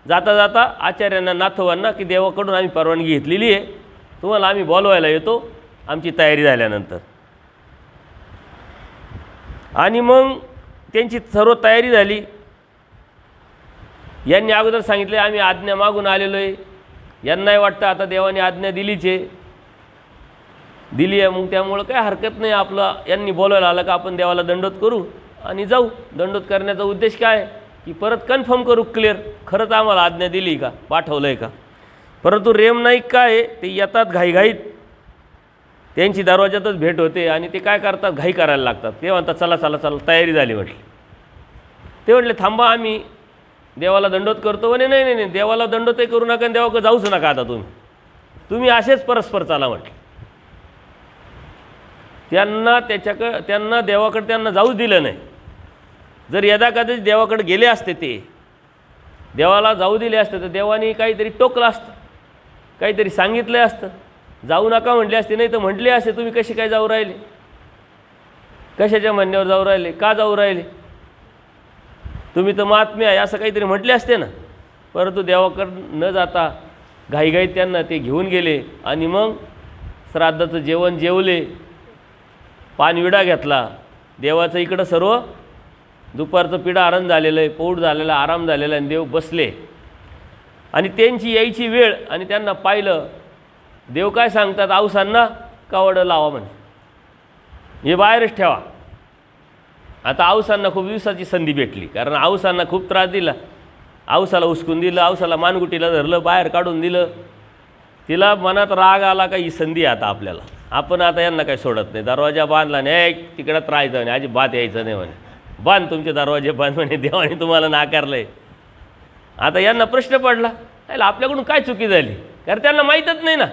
जाता जाता आचार्यांना, नाथोबांना की देवाकडून आम्ही परवानगी घेतलेली आहे, तुम्हाला आम्ही बोलवायला येतो आमची तयारी झाल्यानंतर. आणि मग त्यांची सर्व तयारी झाली. यांनी अगोदर सांगितले आम्ही आज्ञा मागून आलेलो आहे. यांनाही वाटतं आता देवाने आज्ञा दिलीच आहे, दिली आहे, मग त्यामुळं काय हरकत नाही, आपलं यांनी बोलायला आलं का आपण देवाला दंडोत करू आणि जाऊ. दंडोत करण्याचा उद्देश काय की परत कन्फर्म करू क्लिअर, खरंच आम्हाला आज्ञा दिली का, पाठवलं आहे का. परंतु रेमनाईक काय ते येतात घाईघाईत, त्यांची दरवाजातच भेट होते आणि ते काय करतात, घाई करायला लागतात. ते म्हणतात चला चला चला तयारी झाली म्हटली. ते म्हटले थांबा आम्ही देवाला दंडोत करतो. म्हणे नाही नाही नाही, देवाला दंडोतही करू नका आणि देवाकडे जाऊच नका, आता तुम्ही असेच परस्पर चाला म्हटले. त्यांना देवाकडे त्यांना जाऊच दिलं नाही. जर यदा कदाचित देवाकडे गेले असते, ते देवाला जाऊ दिले असते तर देवाने काहीतरी टोकलं असतं, काहीतरी सांगितलं असतं, जाऊ नका म्हटले असते. नाही तर म्हटले असते तुम्ही कसे काय जाऊ राहिले, कशाच्या म्हणण्यावर जाऊ राहिले, का जाऊ राहिले, तुम्ही तर महात्मे आहे असं काहीतरी म्हटले असते ना. परंतु देवाकडे न जाता घाईघाईत त्यांना ते घेऊन गेले आणि मग श्राद्धाचं जेवण जेवले, पानविडा घेतला. देवाचं इकडं सर्व दुपारचं पिढाहरण झालेलं आहे, पौढ झालेला, आराम झालेला आणि देव बसले. आणि त्यांची यायची वेळ आणि त्यांना पाहिलं, देव काय सांगतात, औसांना कावडं लावा म्हणे, हे बाहेरच ठेवा. आता औसांना खूप दिवसाची संधी भेटली, कारण औसांना खूप त्रास दिला. औसाला उचकून दिलं, औसाला मानगुटीला धरलं, बाहेर काढून दिलं. तिला मनात राग आला का ही संधी आता आपल्याला, आपण आता यांना काही सोडत नाही. दरवाजा बांधला नाही, तिकडं राहायचं नाही, अजिबात यायचं नाही म्हणे, बांध तुमचे दरवाजे बांध म्हणे, देवाने तुम्हाला नाकारलं आहे. आता यांना प्रश्न पडला आपल्याकडून काय चुकी झाली, कारण त्यांना माहीतच नाही ना.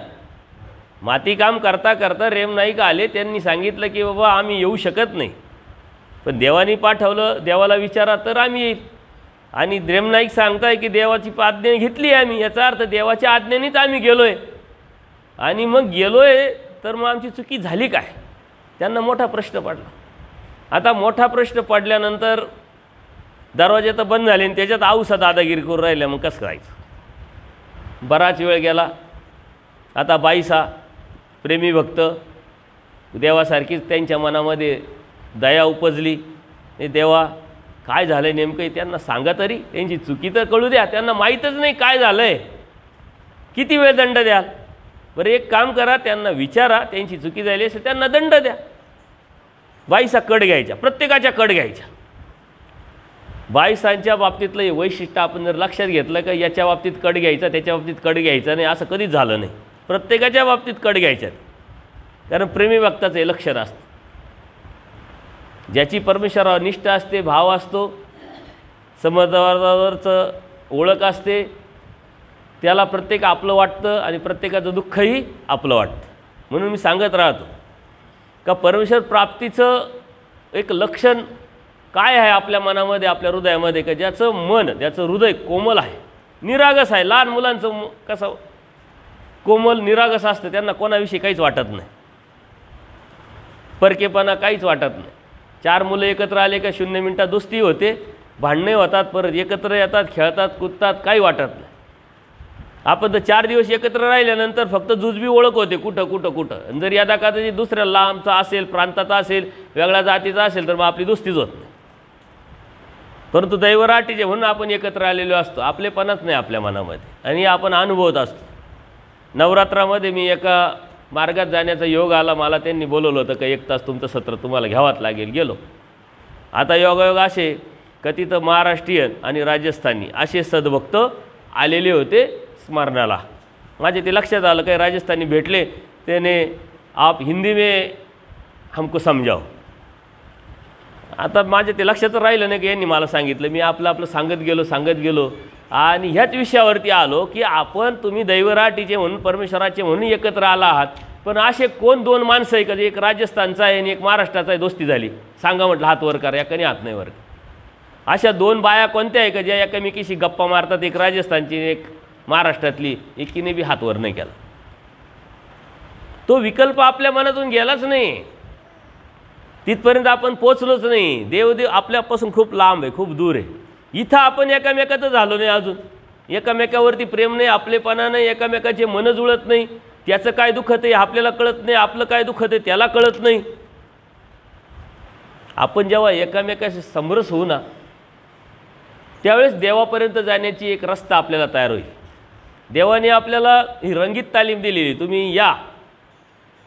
माती काम करता करता रेमनाईक आले, त्यांनी सांगितलं की बाबा आम्ही येऊ शकत नाही, पण देवानी पाठवलं, देवाला विचारा तर आम्ही येईल. आणि रेमनाईक सांगताय की देवाची आज्ञा घेतली आम्ही, याचा अर्थ देवाच्या आज्ञेनेच आम्ही गेलो आहे. आणि मग गेलो आहे तर मग आमची चुकी झाली काय, त्यांना मोठा प्रश्न पडला. आता मोठा प्रश्न पडल्यानंतर दरवाजे तर बंद झाले आणि त्याच्यात औसा दादागिरी करून राहिल्या, मग कसं करायचं. बराच वेळ गेला. आता बाईसा प्रेमी भक्त देवासारखीच त्यांच्या मनामध्ये दया उपजली. हे देवा काय झालं नेमकं, त्यांना सांगा तरी, त्यांची चुकी तर कळू द्या, त्यांना माहीतच नाही काय झालं आहे, किती वेळ दंड द्याल. बरं एक काम करा, त्यांना विचारा, त्यांची चुकी झाली असेल त्यांना दंड द्या. बाईसा कड घ्यायच्या, प्रत्येकाच्या कड घ्यायच्या. बाईसांच्या बाबतीतलं हे वैशिष्ट्य आपण जर लक्षात घेतलं का याच्या बाबतीत कट घ्यायचा त्याच्या बाबतीत कट घ्यायचा नाही असं कधीच झालं नाही. प्रत्येकाच्या बाबतीत कट घ्यायच्यात, कारण प्रेमी भक्ताचं हे लक्षण असतं. ज्याची परमेश्वरावर निष्ठा असते, भाव असतो, समर्थावरचं ओळख असते, त्याला प्रत्येक आपलं वाटतं आणि प्रत्येकाचं दुःखही आपलं वाटतं. म्हणून मी सांगत राहतो का परमेश्वर प्राप्तीचं एक लक्षण काय आहे आपल्या मनामध्ये, आपल्या हृदयामध्ये, का ज्याचं मन, ज्याचं हृदय कोमल आहे, निरागस आहे. लहान मुलांचं कसं कोमल निरागस असतं, त्यांना कोणाविषयी काहीच वाटत नाही, परकेपणा काहीच वाटत नाही. 4 मुलं एकत्र आले का 0 मिनिटात दोस्ती होते, भांडणे होतात, परत एकत्र येतात, खेळतात, कुदतात, काही वाटत नाही. आपण तर 4 दिवस एकत्र राहिल्यानंतर फक्त जुजबी ओळख होते कुठं कुठं कुठं. आणि जर यदा कदाचित दुसऱ्या लांबचा असेल, प्रांताचा असेल, वेगळ्या जातीचा असेल तर मग आपली दोस्तीच होत नाही. परंतु दैवराटीचे म्हणून आपण एकत्र आलेलो असतो, आपलेपणाच नाही आपल्या मनामध्ये, आणि आपण अनुभवत असतो. नवरात्रामध्ये मी एका मार्गात जाण्याचा योग आला, मला त्यांनी बोलवलं होतं का 1 तास तुमचं सत्र तुम्हाला घ्यावाच लागेल. गेलो. आता योगायोग असे का तिथं महाराष्ट्रीयन आणि राजस्थानी असे सद्भक्त आलेले होते स्मरणाला. माझे ते लक्षात आलं काही राजस्थानी भेटले, त्याने आप हिंदी में हमको समजाओ. आता माझे ते लक्षात राहिलं नाही की यांनी मला सांगितलं, मी आपलं सांगत गेलो आणि ह्याच विषयावरती आलो की आपण तुम्ही दैवराटीचे म्हणून परमेश्वराचे म्हणून एकत्र आला आहात, पण असे कोण 2 माणसं आहे का जे एक राजस्थानचा आहे आणि एक महाराष्ट्राचा आहे, दोस्ती झाली, सांगा म्हटलं, हात वर करा. एकाने हात नाही वर. अशा 2 बाया कोणत्या आहे का ज्या एकमेकीशी गप्पा मारतात, एक राजस्थानची एक महाराष्ट्रातली, एकीने बी हात वर नाही केला. तो विकल्प आपल्या मनातून गेलाच नाही, तिथपर्यंत आपण पोचलोच नाही. देवदेव आपल्यापासून खूप लांब आहे, खूप दूर आहे. इथं आपण एकामेकाचं झालो नाही, अजून एकामेकावरती प्रेम नाही, आपलेपणा नाही, एकामेकाचे मन जुळत नाही. त्याचं काय दुखत आहे आपल्याला कळत नाही, आपलं काय दुखत आहे त्याला कळत नाही. आपण जेव्हा एकामेकाशी समरस होऊ ना, त्यावेळेस देवापर्यंत जाण्याची एक रस्ता आपल्याला तयार होईल. देवाने आपल्याला ही रंगीत तालीम दिलेली, तुम्ही या,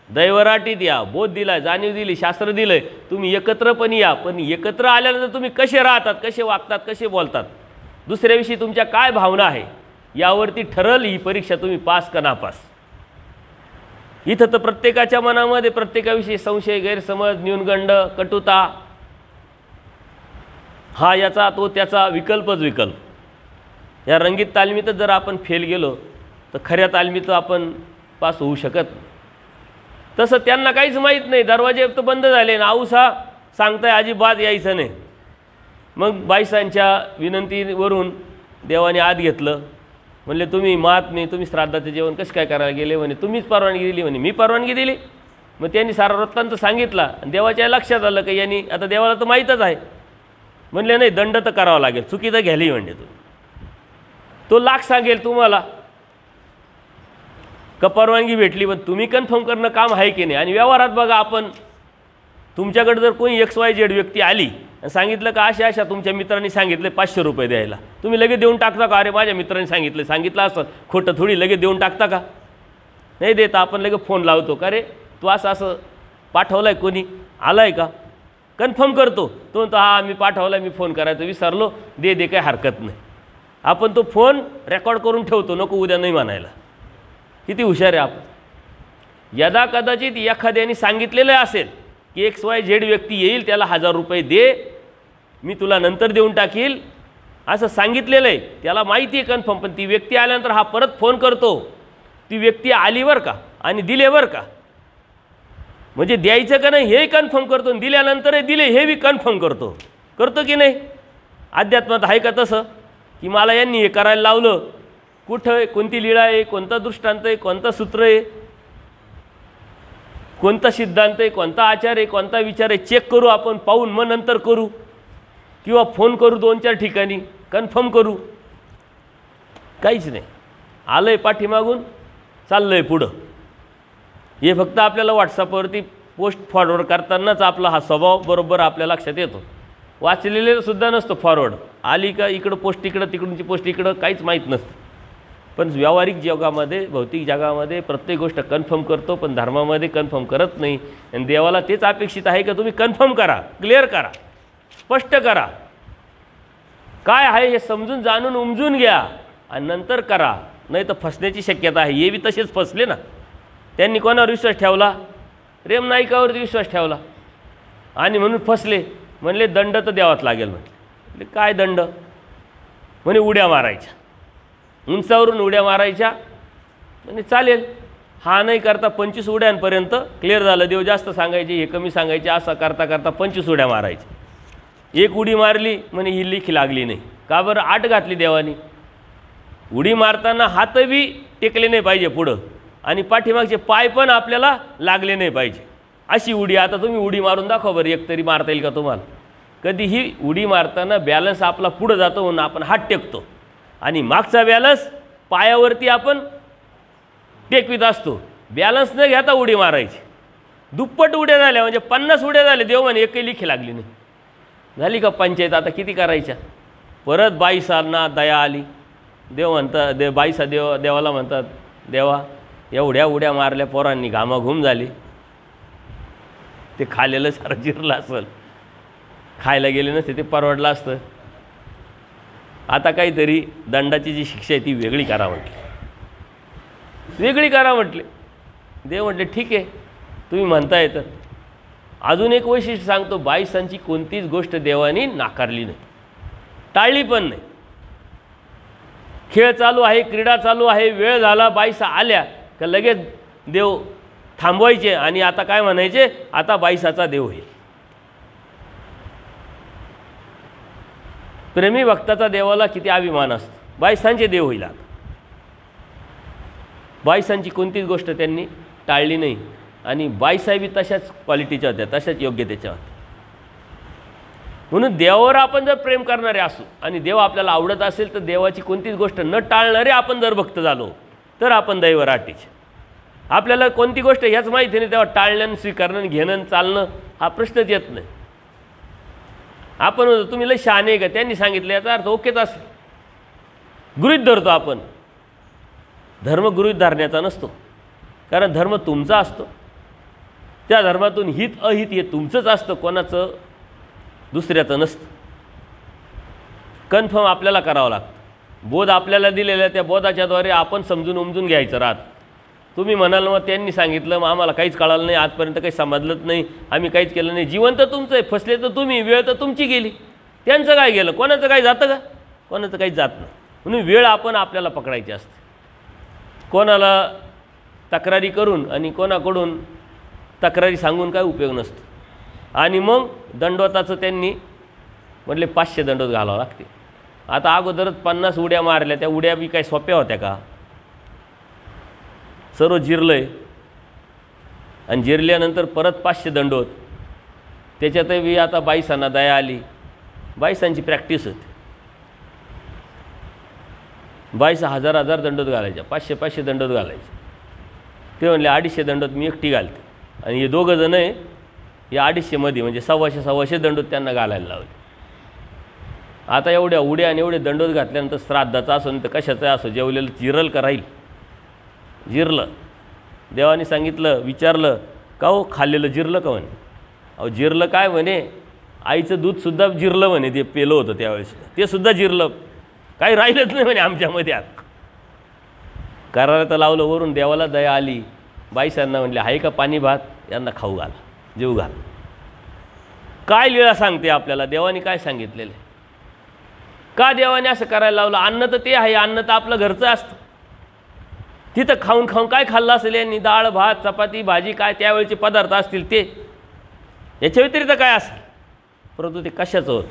दैवराटीत या, बोध दिला, जाणीव दिली, शास्त्र दिलं आहे, तुम्ही एकत्रपणे या. पण एकत्र आल्यानंतर तुम्ही कसे राहतात, कसे वागतात, कसे बोलतात, दुसऱ्याविषयी तुमच्या काय भावना आहे, यावरती ठरल ही परीक्षा तुम्ही पास का नापास. इथं तर प्रत्येकाच्या मनामध्ये प्रत्येकाविषयी संशय, गैरसमज, न्यूनगंड, कटुता, हा याचा तो त्याचा, विकल्पच विकल्प. या रंगीत तालमीतच जर आपण फेल गेलो तर खऱ्या तालमीत आपण पास होऊ शकत नाही. तसं त्यांना काहीच माहीत नाही, दरवाजे तर बंद झाले ना, औसा सांगताय अजिबात यायचं नाही. मग बाईसांच्या विनंतीवरून देवाने आत घेतलं. म्हणले तुम्ही महात्मे, तुम्ही श्राद्धाचं जेवण कसं काय करायला गेले. म्हणे तुम्हीच परवानगी दिली. म्हणे मी परवानगी दिली. मग त्यांनी सारा वृत्तांत सांगितला आणि देवाच्या लक्षात आलं की यांनी, आता देवाला तर माहीतच आहे. म्हणले नाही, दंड तर करावा लागेल, चुकी तर घ्याली. म्हणजे तो लाख सांगेल तुम्हाला का परवानगी भेटली, पण तुम्ही कन्फर्म करणं काम आहे की नाही. आणि व्यवहारात बघा, आपण तुमच्याकडे जर कोणी XYZ व्यक्ती आली आणि सांगितलं का अशा तुमच्या मित्रांनी सांगितले 500 रुपये द्यायला, तुम्ही लगेच देऊन टाकता का. अरे माझ्या मित्रांनी सांगितलं असं खोटं थोडी लगेच देऊन टाकता का. नाही देता, आपण लगेच फोन लावतो का रे तू असं पाठवलं आहे, कोणी आलं आहे का, कन्फर्म करतो. तो म्हणतो हा मी पाठवला, मी फोन करायचं विसरलो, दे काही हरकत नाही. आपण तो फोन रेकॉर्ड करून ठेवतो, नको उद्या नाही म्हणायला. किती हुशार आहे आपण. यदा कदाचित एखाद्याने सांगितलेलं असेल की XYZ व्यक्ती येईल, त्याला 1000 रुपये दे, मी तुला नंतर देऊन टाकील, असं सांगितलेलं आहे, त्याला माहिती आहे कन्फर्म. पण ती व्यक्ती आल्यानंतर हा परत फोन करतो, ती व्यक्ती आली बरं का आणि दिले बरं का, म्हणजे द्यायचं का नाही हेही कन्फर्म करतो, दिल्यानंतर दिले हे बी कन्फर्म करतो की नाही. अध्यात्मात आहे का तसं की मला यांनी हे करायला लावलं, कुठं आहे, कोणती लीळा आहे, कोणता दृष्टांत आहे, कोणतं सूत्र आहे, कोणता सिद्धांत आहे, कोणता आचार आहे, कोणता विचार आहे, चेक करू आपण, पाहून मग नंतर करू, किंवा फोन करू 2-4 ठिकाणी कन्फर्म करू. काहीच नाही. आलं आहे पाठीमागून, चाललं आहे पुढं. हे फक्त आपल्याला व्हॉट्सअपवरती पोस्ट फॉरवर्ड करतानाच आपला हा स्वभाव बरोबर आपल्या लक्षात येतो. वाचलेले सुद्धा नसतो फॉरवर्ड, आली का इकडं पोस्ट इकडं, तिकडूनची पोस्ट इकडं, काहीच माहीत नसतं. पण व्यावहारिक जगामध्ये, भौतिक जगामध्ये प्रत्येक गोष्ट कन्फर्म करतो, पण धर्मामध्ये कन्फर्म करत नाही. आणि देवाला तेच अपेक्षित आहे की तुम्ही कन्फर्म करा, क्लिअर करा, स्पष्ट करा. काय आहे हे समजून जाणून उमजून घ्या आणि नंतर करा, नाही तर फसण्याची शक्यता आहे. हे बी तसेच फसले ना. त्यांनी कोणावर विश्वास ठेवला? रेम नाईकावरती विश्वास ठेवला आणि म्हणून फसले. म्हणले दंड तर द्यावाच लागेल. म्हटले काय दंड? म्हणे उड्या मारायच्या, उंचावरून उड्या मारायच्या. म्हणजे चालेल, हा नाही करता 25 उड्यांपर्यंत क्लिअर झालं. देव जास्त सांगायचे, हे कमी सांगायचे. असं करता करता 25 उड्या मारायच्या. एक उडी मारली म्हणे ही लिखी लागली नाही. का बरं? आट घातली देवानी. उडी मारताना हात बी टेकले नाही पाहिजे पुढं आणि पाठीमागचे पाय पण आपल्याला लागले नाही पाहिजे. अशी उडी. आता तुम्ही उडी मारून दाखवा बरं, एक तरी मारता येईल का तुम्हाला? कधीही उडी मारताना बॅलन्स आपला पुढं जातो म्हणून आपण हात टेकतो आणि मागचा बॅलन्स पायावरती आपण टेकवीत असतो. बॅलन्स न घेता उडी मारायची. दुप्पट उड्या झाल्या म्हणजे 50 उड्या झाल्या. देव म्हणे एकही लिखी लागली नाही. झाली का पंचायत? आता किती करायच्या? परत 22 दया आली. देव म्हणतात, देवाला म्हणतात, देवा एवढ्या उड्या मारल्या पोरांनी, घामाघूम झाली. ते खाल्लेलं सारं जिरलं असेल, खायला गेले नसते ते परवडलं असतं. आता काहीतरी दंडाची जी शिक्षा आहे ती वेगळी करा म्हटली. वेगळी करा म्हटले. देव म्हटले ठीक आहे, तुम्ही म्हणताय तर. अजून एक वैशिष्ट्य सांगतो, 22 कोणतीच गोष्ट देवानी नाकारली नाही, टाळली पण नाही. खेळ चालू आहे, क्रीडा चालू आहे, वेळ झाला, 22 आल्या का लगेच देव थांबवायचे आणि आता काय म्हणायचे? आता 22चा देव होईल. प्रेमी भक्ताचा देवाला किती अभिमान असतो. 22 देव होईल. आता 22 कोणतीच गोष्ट त्यांनी टाळली नाही आणि 22 बी तशाच क्वालिटीच्या होत्या, तशाच योग्यतेच्या होत्या. म्हणून देवावर आपण जर प्रेम करणारे असू आणि देव आपल्याला आवडत असेल तर देवाची कोणतीच गोष्ट न टाळणारे आपण जर भक्त झालो तर आपण दैवराटीचे. आपल्याला कोणती गोष्ट ह्याच माहिती नाही तेव्हा टाळणं, स्वीकारणं, घेणं, चालणं हा प्रश्नच येत नाही. आपण तुम्ही लय शहाणे का त्यांनी सांगितलं याचा अर्थ ओकेच असेल, गृहीत धरतो आपण. धर्म गृहीत धरण्याचा नसतो, कारण धर्म तुमचा असतो. त्या धर्मातून हित अहित हे तुमचंच असतं, कोणाचं दुसऱ्याचं नसतं. कन्फर्म आपल्याला करावं लागतं. बोध आपल्याला दिलेला त्या बोधाच्याद्वारे आपण समजून उमजून घ्यायचं राहत. तुम्ही म्हणाल मग त्यांनी सांगितलं मग आम्हाला काहीच कळालं नाही, आजपर्यंत काही समजलंच नाही, आम्ही काहीच केलं नाही. जीवन तर तुमचं आहे, फसले तर तुम्ही, वेळ तर तुमची गेली. त्यांचं काय गेलं? कोणाचं काही जातं का? कोणाचं काहीच जात नाही. म्हणून वेळ आपण आपल्याला पकडायची असते. कोणाला तक्रारी करून आणि कोणाकडून तक्रारी सांगून काय उपयोग नसतो. आणि मग दंडवताचं त्यांनी म्हटले 500 दंडवत घालावं लागते. आता अगोदरच 50 उड्या मारल्या, त्या उड्या बी काय सोप्या होत्या का? सर्व जिरलं आहे आणि जिरल्यानंतर परत 500 दंडवत. त्याच्यातही आता 22 दया आली. 22 प्रॅक्टिस होती. 22 हजार दंडवत घालायच्या, 500 दंडवत घालायचे. ते म्हणले 250 दंडवत मी एकटी घालते आणि हे दोघं जण आहे या 250 म्हणजे 125 दंडवत त्यांना घालायला लावले. आता एवढ्या उड्या आणि एवढे दंडवत घातल्यानंतर श्राद्धाचा असो तर कशाचं असो जेवलेलं जिरल का राहील? जिरलं. देवाने सांगितलं, विचारलं का हो खाल्लेलं जिरलं का? म्हणे अहो जिरलं काय? म्हणे आईचं दूधसुद्धा जिरलं म्हणे, ते पेलं होतं त्यावेळेस, ते सुद्धा जिरलं, काही राहिलंच नाही म्हणे आमच्यामध्ये. आत करायला तर लावलं. वरून देवाला दया आली. 22 म्हणले आहे का पाणी भात? यांना खाऊ घाला, जेव घाल. काय लीळा सांगते आपल्याला देवाने काय सांगितलेलं आहे? का देवाने असं करायला लावलं? अन्न तर ते आहे, अन्न तर आपलं घरचं असतं. तिथं खाऊन खाऊन काय खाल्लं असेल यांनी? डाळ भात चपाती भाजी काय त्यावेळेचे पदार्थ असतील ते, याच्या व्यतिरिक्त काय असेल? परंतु ते कशाचं होतं,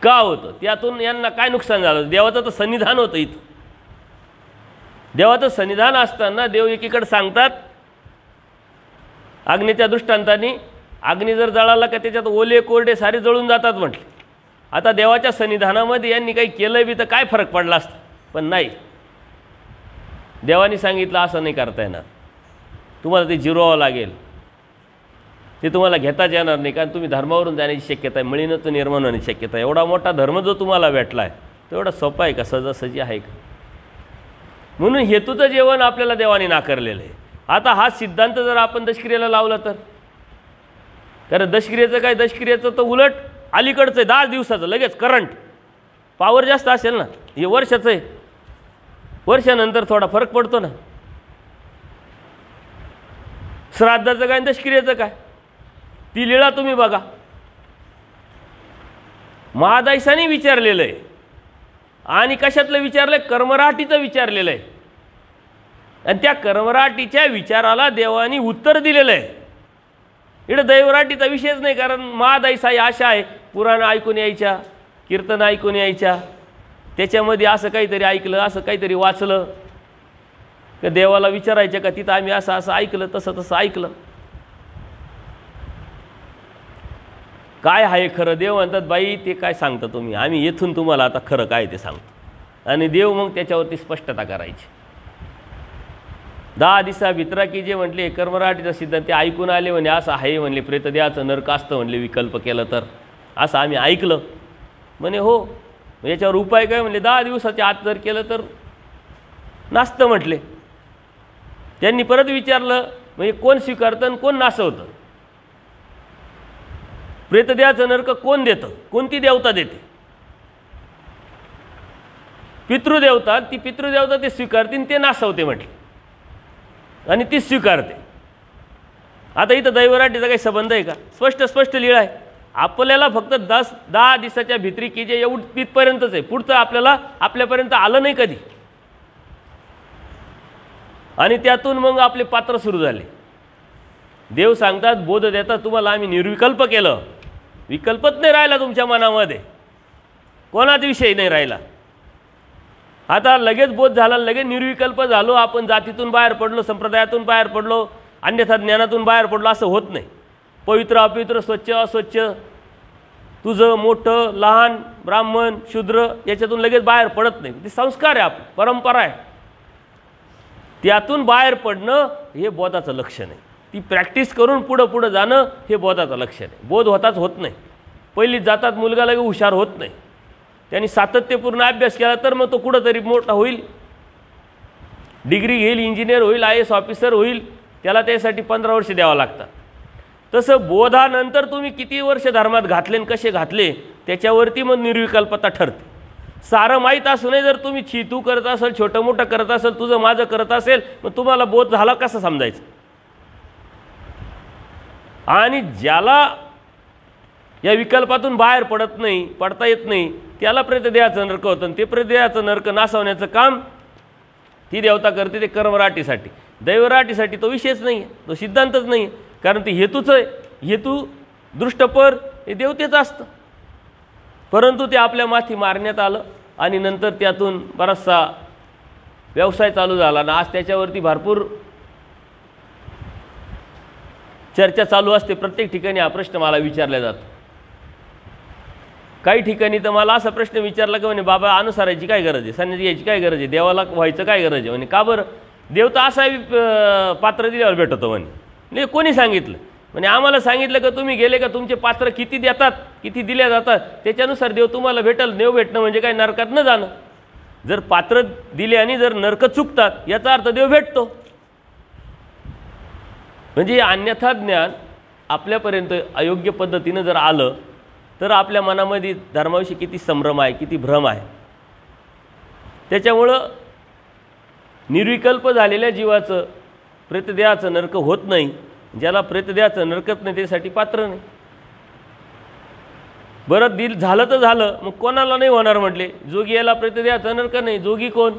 का होतं, त्यातून यांना काय नुकसान झालं? देवाचं तर सन्निधान होतं. इथं देवाचं सन्निधान असताना देव एकीकडे सांगतात अग्नीच्या दृष्टांतानी, अग्नी जर जळाला का त्याच्यात ओले कोरडे सारे जळून जातात म्हटले. आता देवाच्या सन्निधानामध्ये यांनी काही केलं बी तर काय फरक पडला असता? पण नाही. देवाने सांगितलं असं नाही करता येणार, तुम्हाला ते जिरवावं लागेल, ते तुम्हाला घेताच येणार नाही, कारण तुम्ही धर्मावरून जाण्याची शक्यता आहे, मिळीनं निर्माण होण्याची शक्यता आहे. एवढा मोठा धर्म जो तुम्हाला भेटला आहे तो एवढा सोपा आहे का? सहजासहजी आहे का? म्हणून हेतूचं जेवण आपल्याला देवाने नाकारलेलं आहे. आता हा सिद्धांत जर आपण दशक्रियेला लावला तर, कारण दशक्रियेचं काय, दशक्रियेचं तर उलट अलीकडचं आहे 10 दिवसाचं लगेच करंट पॉवर जास्त असेल ना, हे वर्षाचं आहे, वर्षानंतर थोडा फरक पडतो ना. श्राद्धाचं काय दशक्रियेचं काय ती लीळा तुम्ही बघा. महादायसाने विचारलेलं आहे आणि कशातलं विचारलं आहे, कर्मराटीचं विचारलेलं आहे आणि त्या कर्मराटीच्या विचाराला देवानी उत्तर दिलेलं आहे. इकडं दैवराटीचा विषयच नाही, कारण महादायसा ही आशा आहे पुराण ऐकून यायच्या, कीर्तन ऐकून यायच्या, त्याच्यामध्ये असं काहीतरी ऐकलं, असं काहीतरी वाचलं का देवाला विचारायचं का तिथं आम्ही असं असं ऐकलं, तसं तसं ऐकलं. काय आहे खरं? देव म्हणतात बाई ते काय सांगता तुम्ही, आम्ही येथून तुम्हाला आता खरं काय ते सांगतो. आणि देव मग त्याच्यावरती स्पष्टता करायची. 10 दिवसा भित्रा की जे म्हटले कर्मराटीचा सिद्धांत ते ऐकून आले, म्हणे असं आहे, म्हणले प्रेतदेहाचं नरक असतं, म्हणले विकल्प केलं तर, असं आम्ही ऐकलं. म्हणे हो, याच्यावर उपाय काय? म्हणले 10 दिवसाच्या आत जर केलं तर नासतं म्हटले. त्यांनी परत विचारलं म्हणजे कोण स्वीकारतं आणि कोण नासवतं? प्रेतदेहाचं नरक कोण देतं? कोणती देवता देते? पितृदेवता. ती पितृदेवता ते स्वीकारते आणि ते नासवते म्हटले आणि तीच स्वीकारते. आता इथं दैवराटीचा काही संबंध आहे का? स्पष्ट लीळा आहे. आपल्याला फक्त 10 दिवसाच्या भित्री की जे एवढं तिथपर्यंतच आहे, पुढचं आपल्यापर्यंत आलं नाही कधी. आणि त्यातून मग आपले पात्र सुरू झाले. देव सांगतात, बोध देतात तुम्हाला आम्ही निर्विकल्प केलं, विकल्पच नाही राहिला तुमच्या मनामध्ये, कोणाचा विषय नाही राहिला. आता लगेच बोध झाला, लगेच निर्विकल्प झालो, आपण जातीतून बाहेर पडलो, संप्रदायातून बाहेर पडलो, अन्यथा ज्ञानातून बाहेर पडलो, असं होत नाही. पवित्र अपवित्र, स्वच्छ अस्वच्छ, तुझं मोठं लहान, ब्राह्मण शूद्र याच्यातून लगेच बाहेर पडत नाही. ते संस्कार आहे, आपली परंपरा आहे. त्यातून बाहेर पडणं हे बोधाचं लक्षण आहे. ती प्रॅक्टिस करून पुढं जाणं हे बोधाचं लक्षण आहे. बोध होताच होत नाही. पहिलीच जातात मुलगा लगे हुशार होत नाही. त्यांनी सातत्यपूर्ण अभ्यास केला तर मग तो कुठंतरी मोठा होईल, डिग्री घेईल, इंजिनियर होईल, IAS ऑफिसर होईल. त्याला त्यासाठी 15 वर्ष द्यावं लागतात. तसं बोधानंतर तुम्ही किती वर्ष धर्मात घातले आणि कसे घातले त्याच्यावरती मग निर्विकल्पता ठरते. सारं माहीत असूनही जर तुम्ही तू करत असेल, छोटं मोठं करत असेल, तुझं माझं करत असेल, मग तुम्हाला बोध झाला कसं समजायचं? आणि ज्याला या विकल्पातून बाहेर पडता येत नाही त्याला प्रेतदेहाचं नरक होतं. आणि ते प्रेतदेहाचं नरक नासवण्याचं काम ती देवता करते, ते कर्मराटीसाठी. दैवराटीसाठी तो विषयच नाही आहे, तो सिद्धांतच नाही आहे, कारण ते हेतूचं आहे. हेतू दृष्टपर हे देवतेचं असतं. परंतु ते आपल्या माथी मारण्यात आलं आणि नंतर त्यातून बराचसा व्यवसाय चालू झाला ना. आज त्याच्यावरती भरपूर चर्चा चालू असते. प्रत्येक ठिकाणी हा प्रश्न मला विचारला जातो. काही ठिकाणी तर मला असा प्रश्न विचारला की म्हणे बाबा अनुसाराची काय गरज आहे, संन्यासी याची काय गरज आहे, देवाला व्हायचं काय गरज आहे? म्हणे का बरं? देवता असा पात्र दिल्यावर भेटतो म्हणे. नाही, कोणी सांगितलं? म्हणजे आम्हाला सांगितलं का तुम्ही गेले का तुमचे पात्र किती देतात, किती दिल्या जातात त्याच्यानुसार देव तुम्हाला भेटल. देव भेटणं म्हणजे काय नरकात न जाणं. जर पात्र दिले आणि जर नरक चुकतात याचा अर्थ देव भेटतो. म्हणजे अन्यथा ज्ञान आपल्यापर्यंत अयोग्य पद्धतीनं जर आलं तर आपल्या मनामध्ये धर्माविषयी किती संभ्रम आहे, किती भ्रम आहे. त्याच्यामुळं निर्विकल्प झालेल्या जीवाचं प्रेतदेहाचं नरक होत नाही. ज्याला प्रेतदेहाचं नरकत नाही त्यासाठी पात्र नाही. बरं झालं तर झालं, मग कोणाला नाही होणार म्हटले? जोगी याला प्रेतदेहाचं नरक नाही. जोगी कोण?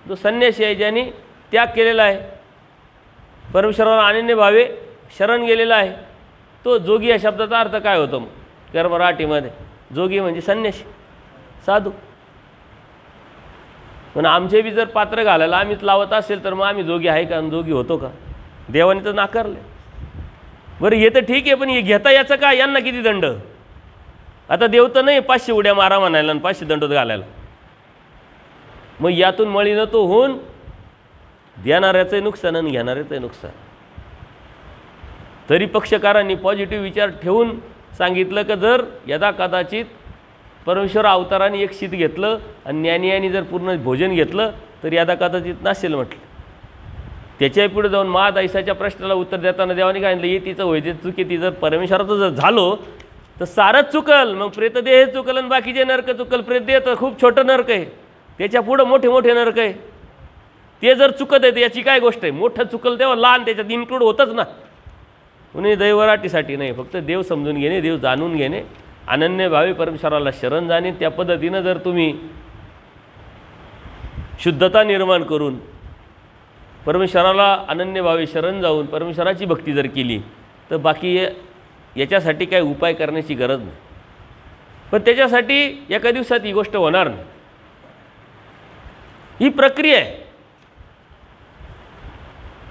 जो संन्यासी आहे, ज्यांनी त्याग केलेला आहे, परमेश्वराला अनन्य भावे शरण गेलेला आहे, तो जोगी. या शब्दाचा अर्थ काय होतो? कर्मराटीमध्ये जोगी म्हणजे संन्यासी, साधू. पण आमचे बी जर पात्र घालायला आम्हीच लावत असेल तर मग आम्ही जोगी आहे का? जोगी होतो का? देवाने तर नाकारले. बरं हे तर ठीक आहे, पण हे घेता याचं काय? यांना किती दंड? आता देव तर नाही 500 उड्या मारा म्हणायला आणि 500 दंड घालायला. मग यातून मळीनं तो होऊन देणाऱ्याचंही नुकसान आणि घेणाऱ्याचंही नुकसान. तरी पक्षकारांनी पॉझिटिव्ह विचार ठेवून सांगितलं की जर यदा कदाचित परमेश्वर अवताराने एक शीत घेतलं आणि ज्ञानियांनी जर पूर्ण भोजन घेतलं तर यदा कदाचित नसेल म्हटलं. त्याच्याही पुढे जाऊन महादायसाच्या प्रश्नाला उत्तर देताना देवाने काय म्हणलं, ये तिचं होय ते चुकी ती जर परमेश्वराचं जर झालो तर सारंच चुकल, मग प्रेतदेह चुकल आणि बाकीचे नरक चुकल. प्रेतदेह तर खूप छोटं नरक आहे, त्याच्या पुढं मोठे मोठे नरक आहे. ते जर चुकत आहे तर याची काय गोष्ट आहे. मोठं चुकल तेव्हा लहान त्याच्यात इन्क्लूड होतच ना. कुणी दैवराटीसाठी नाही, फक्त देव समजून घेणे, देव जाणून घेणे, अनन्य भावी परमेश्वराला शरण जाणे. त्या पद्धतीनं जर तुम्ही शुद्धता निर्माण करून परमेश्वराला अनन्य भावी शरण जाऊन परमेश्वराची भक्ती जर केली तर बाकी याच्यासाठी काही उपाय करण्याची गरज नाही. पण त्याच्यासाठी एका दिवसात ही गोष्ट होणार नाही. ही प्रक्रिया आहे.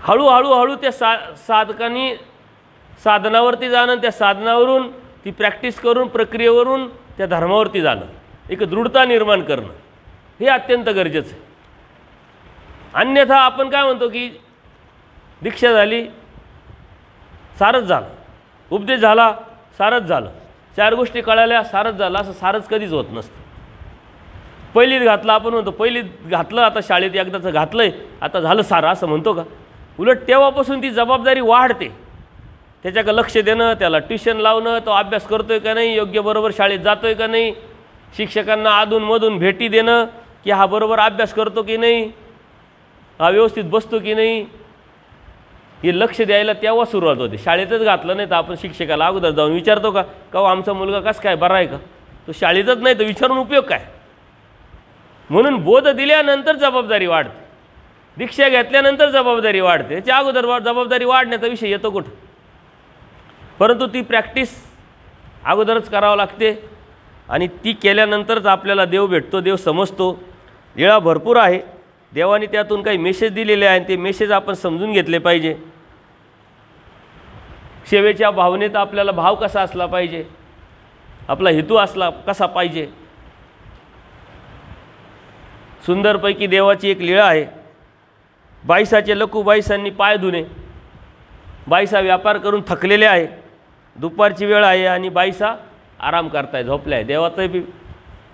हळूहळू त्या साधकांनी साधनावरती जाणं, त्या साधनावरून ती प्रॅक्टिस करून प्रक्रियेवरून त्या धर्मावरती जाणं, एक दृढता निर्माण करणं हे अत्यंत गरजेचं आहे. अन्यथा आपण काय म्हणतो की दीक्षा झाली सारच झालं, उपदेश झाला सारच झालं, 4 गोष्टी कळाल्या सारच झालं. असं सारच कधीच होत नसतं. पहिलीत घातलं आपण म्हणतो, पहिलीत घातलं, आता शाळेत एकदाचं घातलं आहे आता झालं सारं असं म्हणतो का. उलट तेव्हापासून ती जबाबदारी वाढते. त्याच्याकडे लक्ष देणं, त्याला ट्युशन लावणं, तो अभ्यास करतो आहे का नाही, योग्य बरोबर शाळेत जातो आहे का नाही, शिक्षकांना अधूनमधून भेटी देणं की हा बरोबर अभ्यास करतो की नाही, हा व्यवस्थित बसतो की नाही, हे लक्ष द्यायला तेव्हा सुरुवात होते. शाळेतच घातलं नाही तर आपण शिक्षकाला अगोदर जाऊन विचारतो का का आमचा मुलगा कसं काय बरा आहे का. तो शाळेतच नाही तर विचारून उपयोग काय. म्हणून बोध दिल्यानंतर जबाबदारी वाढते, दीक्षा घेतल्यानंतर जबाबदारी वाढते. त्याच्या अगोदर जबाबदारी वाढण्याचा विषय येतो कुठं. परंतु ती प्रॅक्टिस अगोदरच करावं लागते आणि ती केल्यानंतरच आपल्याला देव भेटतो, देव समजतो. वेळा भरपूर आहे. देवाने त्यातून काही मेसेज दिलेले आहे, ते मेसेज आपण समजून घेतले पाहिजे. सेवेच्या भावनेत आपल्याला भाव कसा असला पाहिजे, आपला हेतू असला कसा पाहिजे. सुंदरपैकी देवाची एक लीळा आहे. बाईसाचे लकू बाईसांनी पाय धुणे. बाईसा व्यापार करून थकलेले आहे, दुपारची वेळ आहे आणि बाईसा आराम करताय, झोपल्या आहे. देवाचं बी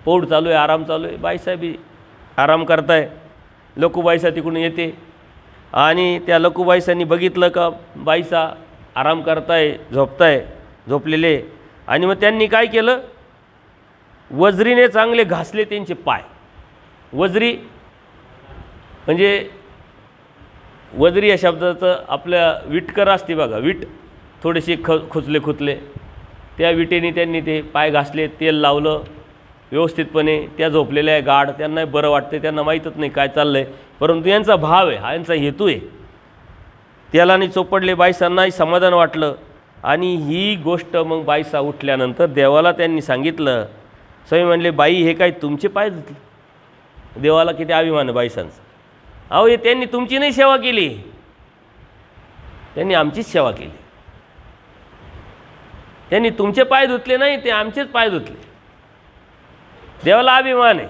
पौड चालू आहे, आराम चालू आहे, बाईसा बी आराम करताय. लकूबाईसा तिकडून येते आणि त्या लकूबाईसांनी बघितलं का बाईसा आराम करताय, झोपलेले. आणि मग त्यांनी काय केलं, वजरीने चांगले घासले त्यांचे पाय. वजरी म्हणजे वजरी या शब्दाचं आपल्या विटकर असते बघा, वीट थोडेसे खुचले, त्या विटेने त्यांनी ते पाय घासले, तेल लावलं व्यवस्थितपणे. त्या झोपलेल्या आहे गाढ, त्यांना बरं वाटते, त्यांना माहीतच नाही काय चाललं आहे, परंतु यांचा भाव आहे, हा यांचा हेतू आहे. तेलाने चोपडले, बाईसांनाही समाधान वाटलं. आणि ही गोष्ट मग बाईसा उठल्यानंतर देवाला त्यांनी सांगितलं. स्वामी म्हणले, बाई हे काय तुमचे पाय धुतले. देवाला किती अभिमान आहे बाईसांचा. अहो हे त्यांनी तुमची नाही सेवा केली, त्यांनी आमचीच सेवा केली. त्यांनी तुमचे पाय धुतले नाही, ते आमचेच पाय धुतले. देवाला अभिमान आहे.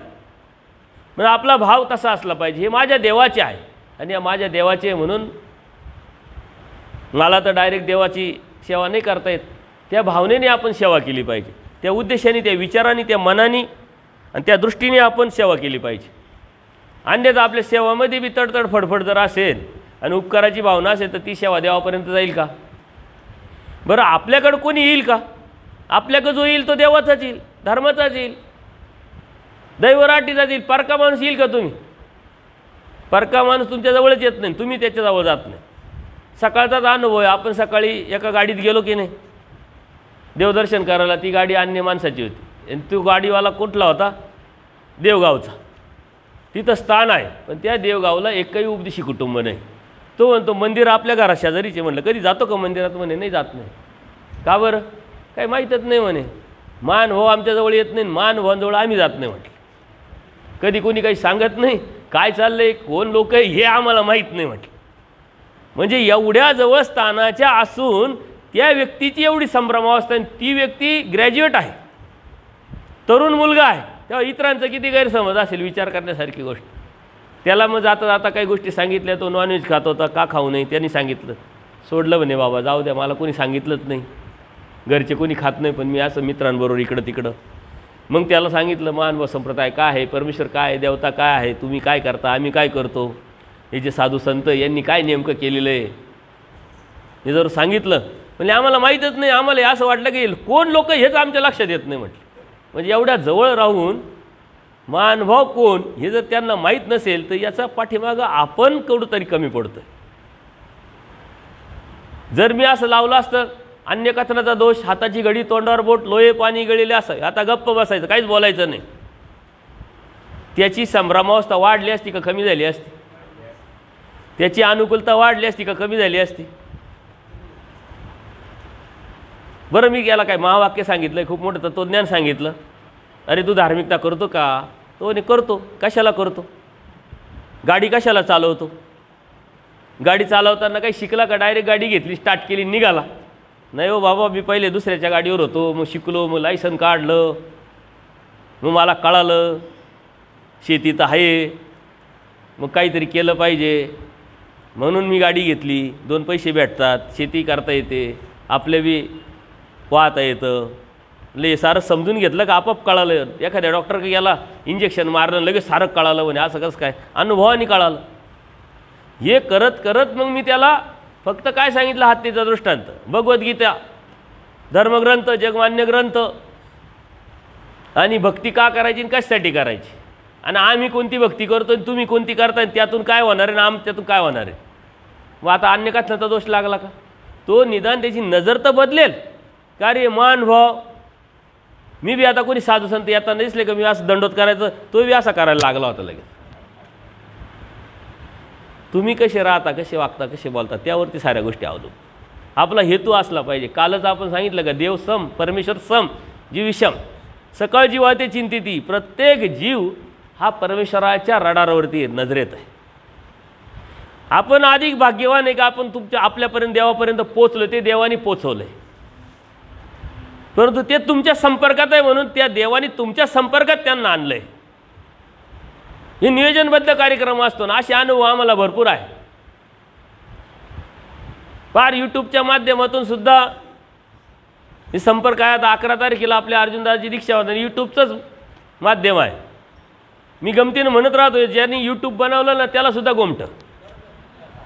म्हणजे आपला भाव तसा असला पाहिजे, हे माझ्या देवाचे आहे आणि या माझ्या देवाचे आहे म्हणून मला तर डायरेक्ट देवाची सेवा नाही करता येत. त्या भावनेने आपण सेवा केली पाहिजे, त्या उद्देशाने, त्या विचाराने, त्या मनाने आणि त्या दृष्टीने आपण सेवा केली पाहिजे. अन्यथा आपल्या सेवामध्ये बी तडतड फडफड जर असेल आणि उपकाराची भावना असेल तर ती सेवा देवापर्यंत जाईल का. बरं आपल्याकडं कोणी येईल का. आपल्याकडं जो येईल तो देवाचाच येईल, धर्माचाच येईल, दैवराटीचा येईल. परका माणूस येईल का. तुम्ही परका माणूस तुमच्याजवळच येत नाही, तुम्ही त्याच्याजवळ जात नाही. सकाळचाच अनुभव आहे. आपण सकाळी एका गाडीत गेलो की नाही देवदर्शन करायला, ती गाडी अन्य माणसाची होती आणि तो गाडीवाला कुठला होता, देवगावचा. तिथं स्थान आहे पण त्या देवगावला एकही उपदेशी कुटुंब नाही. तो म्हणतो मंदिर आपल्या घरा शेजारीचे. म्हणलं कधी जातो का मंदिरात. म्हणे नाही जात नाही. का बरं. काही माहीतच नाही म्हणे. मान भाऊ आमच्याजवळ येत नाही, मान भावांजवळ आम्ही जात नाही म्हटलं. कधी कोणी काही सांगत नाही, काय चाललं आहे, कोण लोक आहे हे आम्हाला माहीत नाही म्हटलं. म्हणजे एवढ्या जवळ स्थानाच्या असून त्या व्यक्तीची एवढी संभ्रमावस्था, ती व्यक्ती ग्रॅज्युएट आहे, तरुण मुलगा आहे, तेव्हा इतरांचं किती गैरसमज असेल, विचार करण्यासारखी गोष्ट. त्याला मग जाता जाता काही गोष्टी सांगितल्या. तो नॉनव्हेज खात होता, का खाऊ नये त्यांनी सांगितलं. सोडलं म्हणे बाबा जाऊ द्या, मला कोणी सांगितलंच नाही, घरचे कोणी खात नाही, पण मी असं मित्रांबरोबर इकडं तिकडं. मग त्याला सांगितलं मानव संप्रदाय काय आहे, परमेश्वर काय आहे, देवता काय आहे, तुम्ही काय करता, आम्ही काय करतो, हे जे साधू संत यांनी काय नेमकं केलेलं आहे हे जर सांगितलं म्हणजे आम्हाला माहीतच नाही, आम्हाला असं वाटलं की कोण लोक हेच आमच्या लक्षात येत नाही म्हटलं. म्हणजे एवढ्या जवळ राहून महानुभाव कोण हे जर त्यांना माहीत नसेल तर याचा पाठीमागं आपण कुठंतरी कमी पडतोय. जर मी असं लावलं असतं अन्य कथनाचा दोष, हाताची घडी तोंडावर बोट, लोहे पाणी गळलेले असं, आता गप्प बसायचं, काहीच बोलायचं नाही. त्याची संभ्रमावस्था वाढली असती का कमी झाली असती? त्याची अनुकूलता वाढली असती का कमी झाली असती? बरं मी याला काय महावाक्य सांगितलं, खूप मोठं तत्वज्ञान सांगितलं, अरे तू धार्मिकता करतो का? तो नाही करतो. कशाला करतो? गाडी कशाला चालवतो? गाडी चालवताना काही शिकला का? डायरेक्ट गाडी घेतली, स्टार्ट केली, निघाला? नाही हो बाबा, मी पहिले दुसऱ्याच्या गाडीवर होतो, मग शिकलो, मग लायसन काढलं, मग मला कळालं शेतीत आहे, मग काहीतरी केलं पाहिजे म्हणून मी गाडी घेतली, 2 पैसे भेटतात, शेती करता येते, आपले बी वाहता येतं. ले सारं समजून घेतलं का आपोआप कळालं. एखाद्या डॉक्टरकडे गेला, इंजेक्शन मारलं, लगेच सारं कळालं. म्हणे असं कसं काय? अनुभवाने कळालं. हे करत करत मग मी त्याला फक्त काय सांगितलं, हत्तीचा दृष्टांत, भगवद्गीता, धर्मग्रंथ, जगमान्य ग्रंथ, आणि भक्ती का करायची आणि कशासाठी करायची, आणि आम्ही कोणती भक्ती करतो आणि तुम्ही कोणती करताय, त्यातून काय होणार आहे आणि त्यातून काय होणार आहे. मग आता अन्य कथनाचा दोष लागला का? तो निदान त्याची नजर तर बदलेल का रे महानुभाव. मी बी आता कोणी साधू संत येताना दिसले का मी असं दंडोत करायचं, तो बी असा करायला लागला होता लगेच. तुम्ही कसे राहता, कसे वागता, कसे बोलता, त्यावरती साऱ्या गोष्टी अवलंबून. आपला हेतू असला पाहिजे. कालच आपण सांगितलं का, देव सम, परमेश्वर सम, जीव विषम. सकळ जीवाते चिंतिती. प्रत्येक जीव हा परमेश्वराच्या रडारावरती नजरेत आहे. आपण अधिक भाग्यवान आहे का आपण आपल्यापर्यंत देवापर्यंत पोचलो, ते देवाने पोचवलंय, परंतु ते तुमच्या संपर्कात आहे म्हणून त्या देवाने तुमच्या संपर्कात त्यांना आणलंय. हे नियोजनबद्ध कार्यक्रम असतो ना, असे अनुभव आम्हाला भरपूर आहे. फार यूट्यूबच्या माध्यमातून सुद्धा हे संपर्क आहे. आता 11 तारखेला आपल्या अर्जुनदासजी दीक्षा होता, यूट्यूबचंच माध्यम आहे. मी गमतीनं म्हणत राहतो, ज्यांनी यूट्यूब बनवलं ना त्याला सुद्धा गोमटं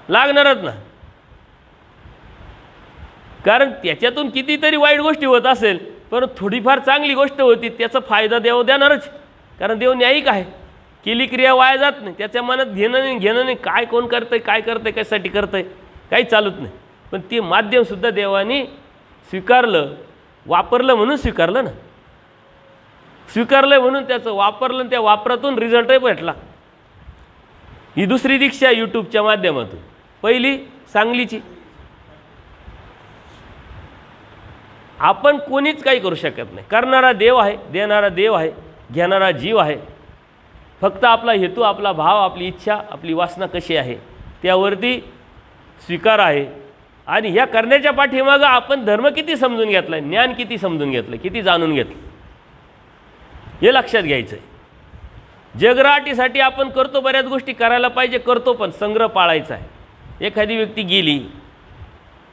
लागणारच ना, कारण त्याच्यातून कितीतरी वाईट गोष्टी होत असेल, परंतु थोडीफार चांगली गोष्ट होती, त्याचा फायदा देव देणारच, कारण देव न्यायिक आहे. केली क्रिया वाया जात नाही, त्याच्या मनात घेणं नाही, काय कोण करतंय, काय करतंय, कशासाठी करतंय, काही चालत नाही. पण ते माध्यमसुद्धा देवाने स्वीकारलं, वापरलं म्हणून स्वीकारलं ना, स्वीकारलं म्हणून त्याचं वापरलं, त्या वापरातून रिझल्टही भेटला. ही दुसरी दीक्षा यूट्यूबच्या माध्यमातून. पहिली सांगलीची. आपण कोणीच काही करू शकत नाही. करणारा देव आहे, देणारा देव आहे, घेणारा जीव आहे. फक्त आपला हेतू, आपला भाव, आपली इच्छा, आपली वासना कशी आहे त्यावरती स्वीकार आहे. आणि ह्या करण्याच्या पाठीमागं आपण धर्म किती समजून घेतला आहे, ज्ञान किती समजून घेतलं, किती जाणून घेतलं, हे लक्षात घ्यायचं आहे. जगराटीसाठी आपण करतो, बऱ्याच गोष्टी करायला पाहिजे, करतो, पण संग्रह पाळायचा आहे. एखादी व्यक्ती गेली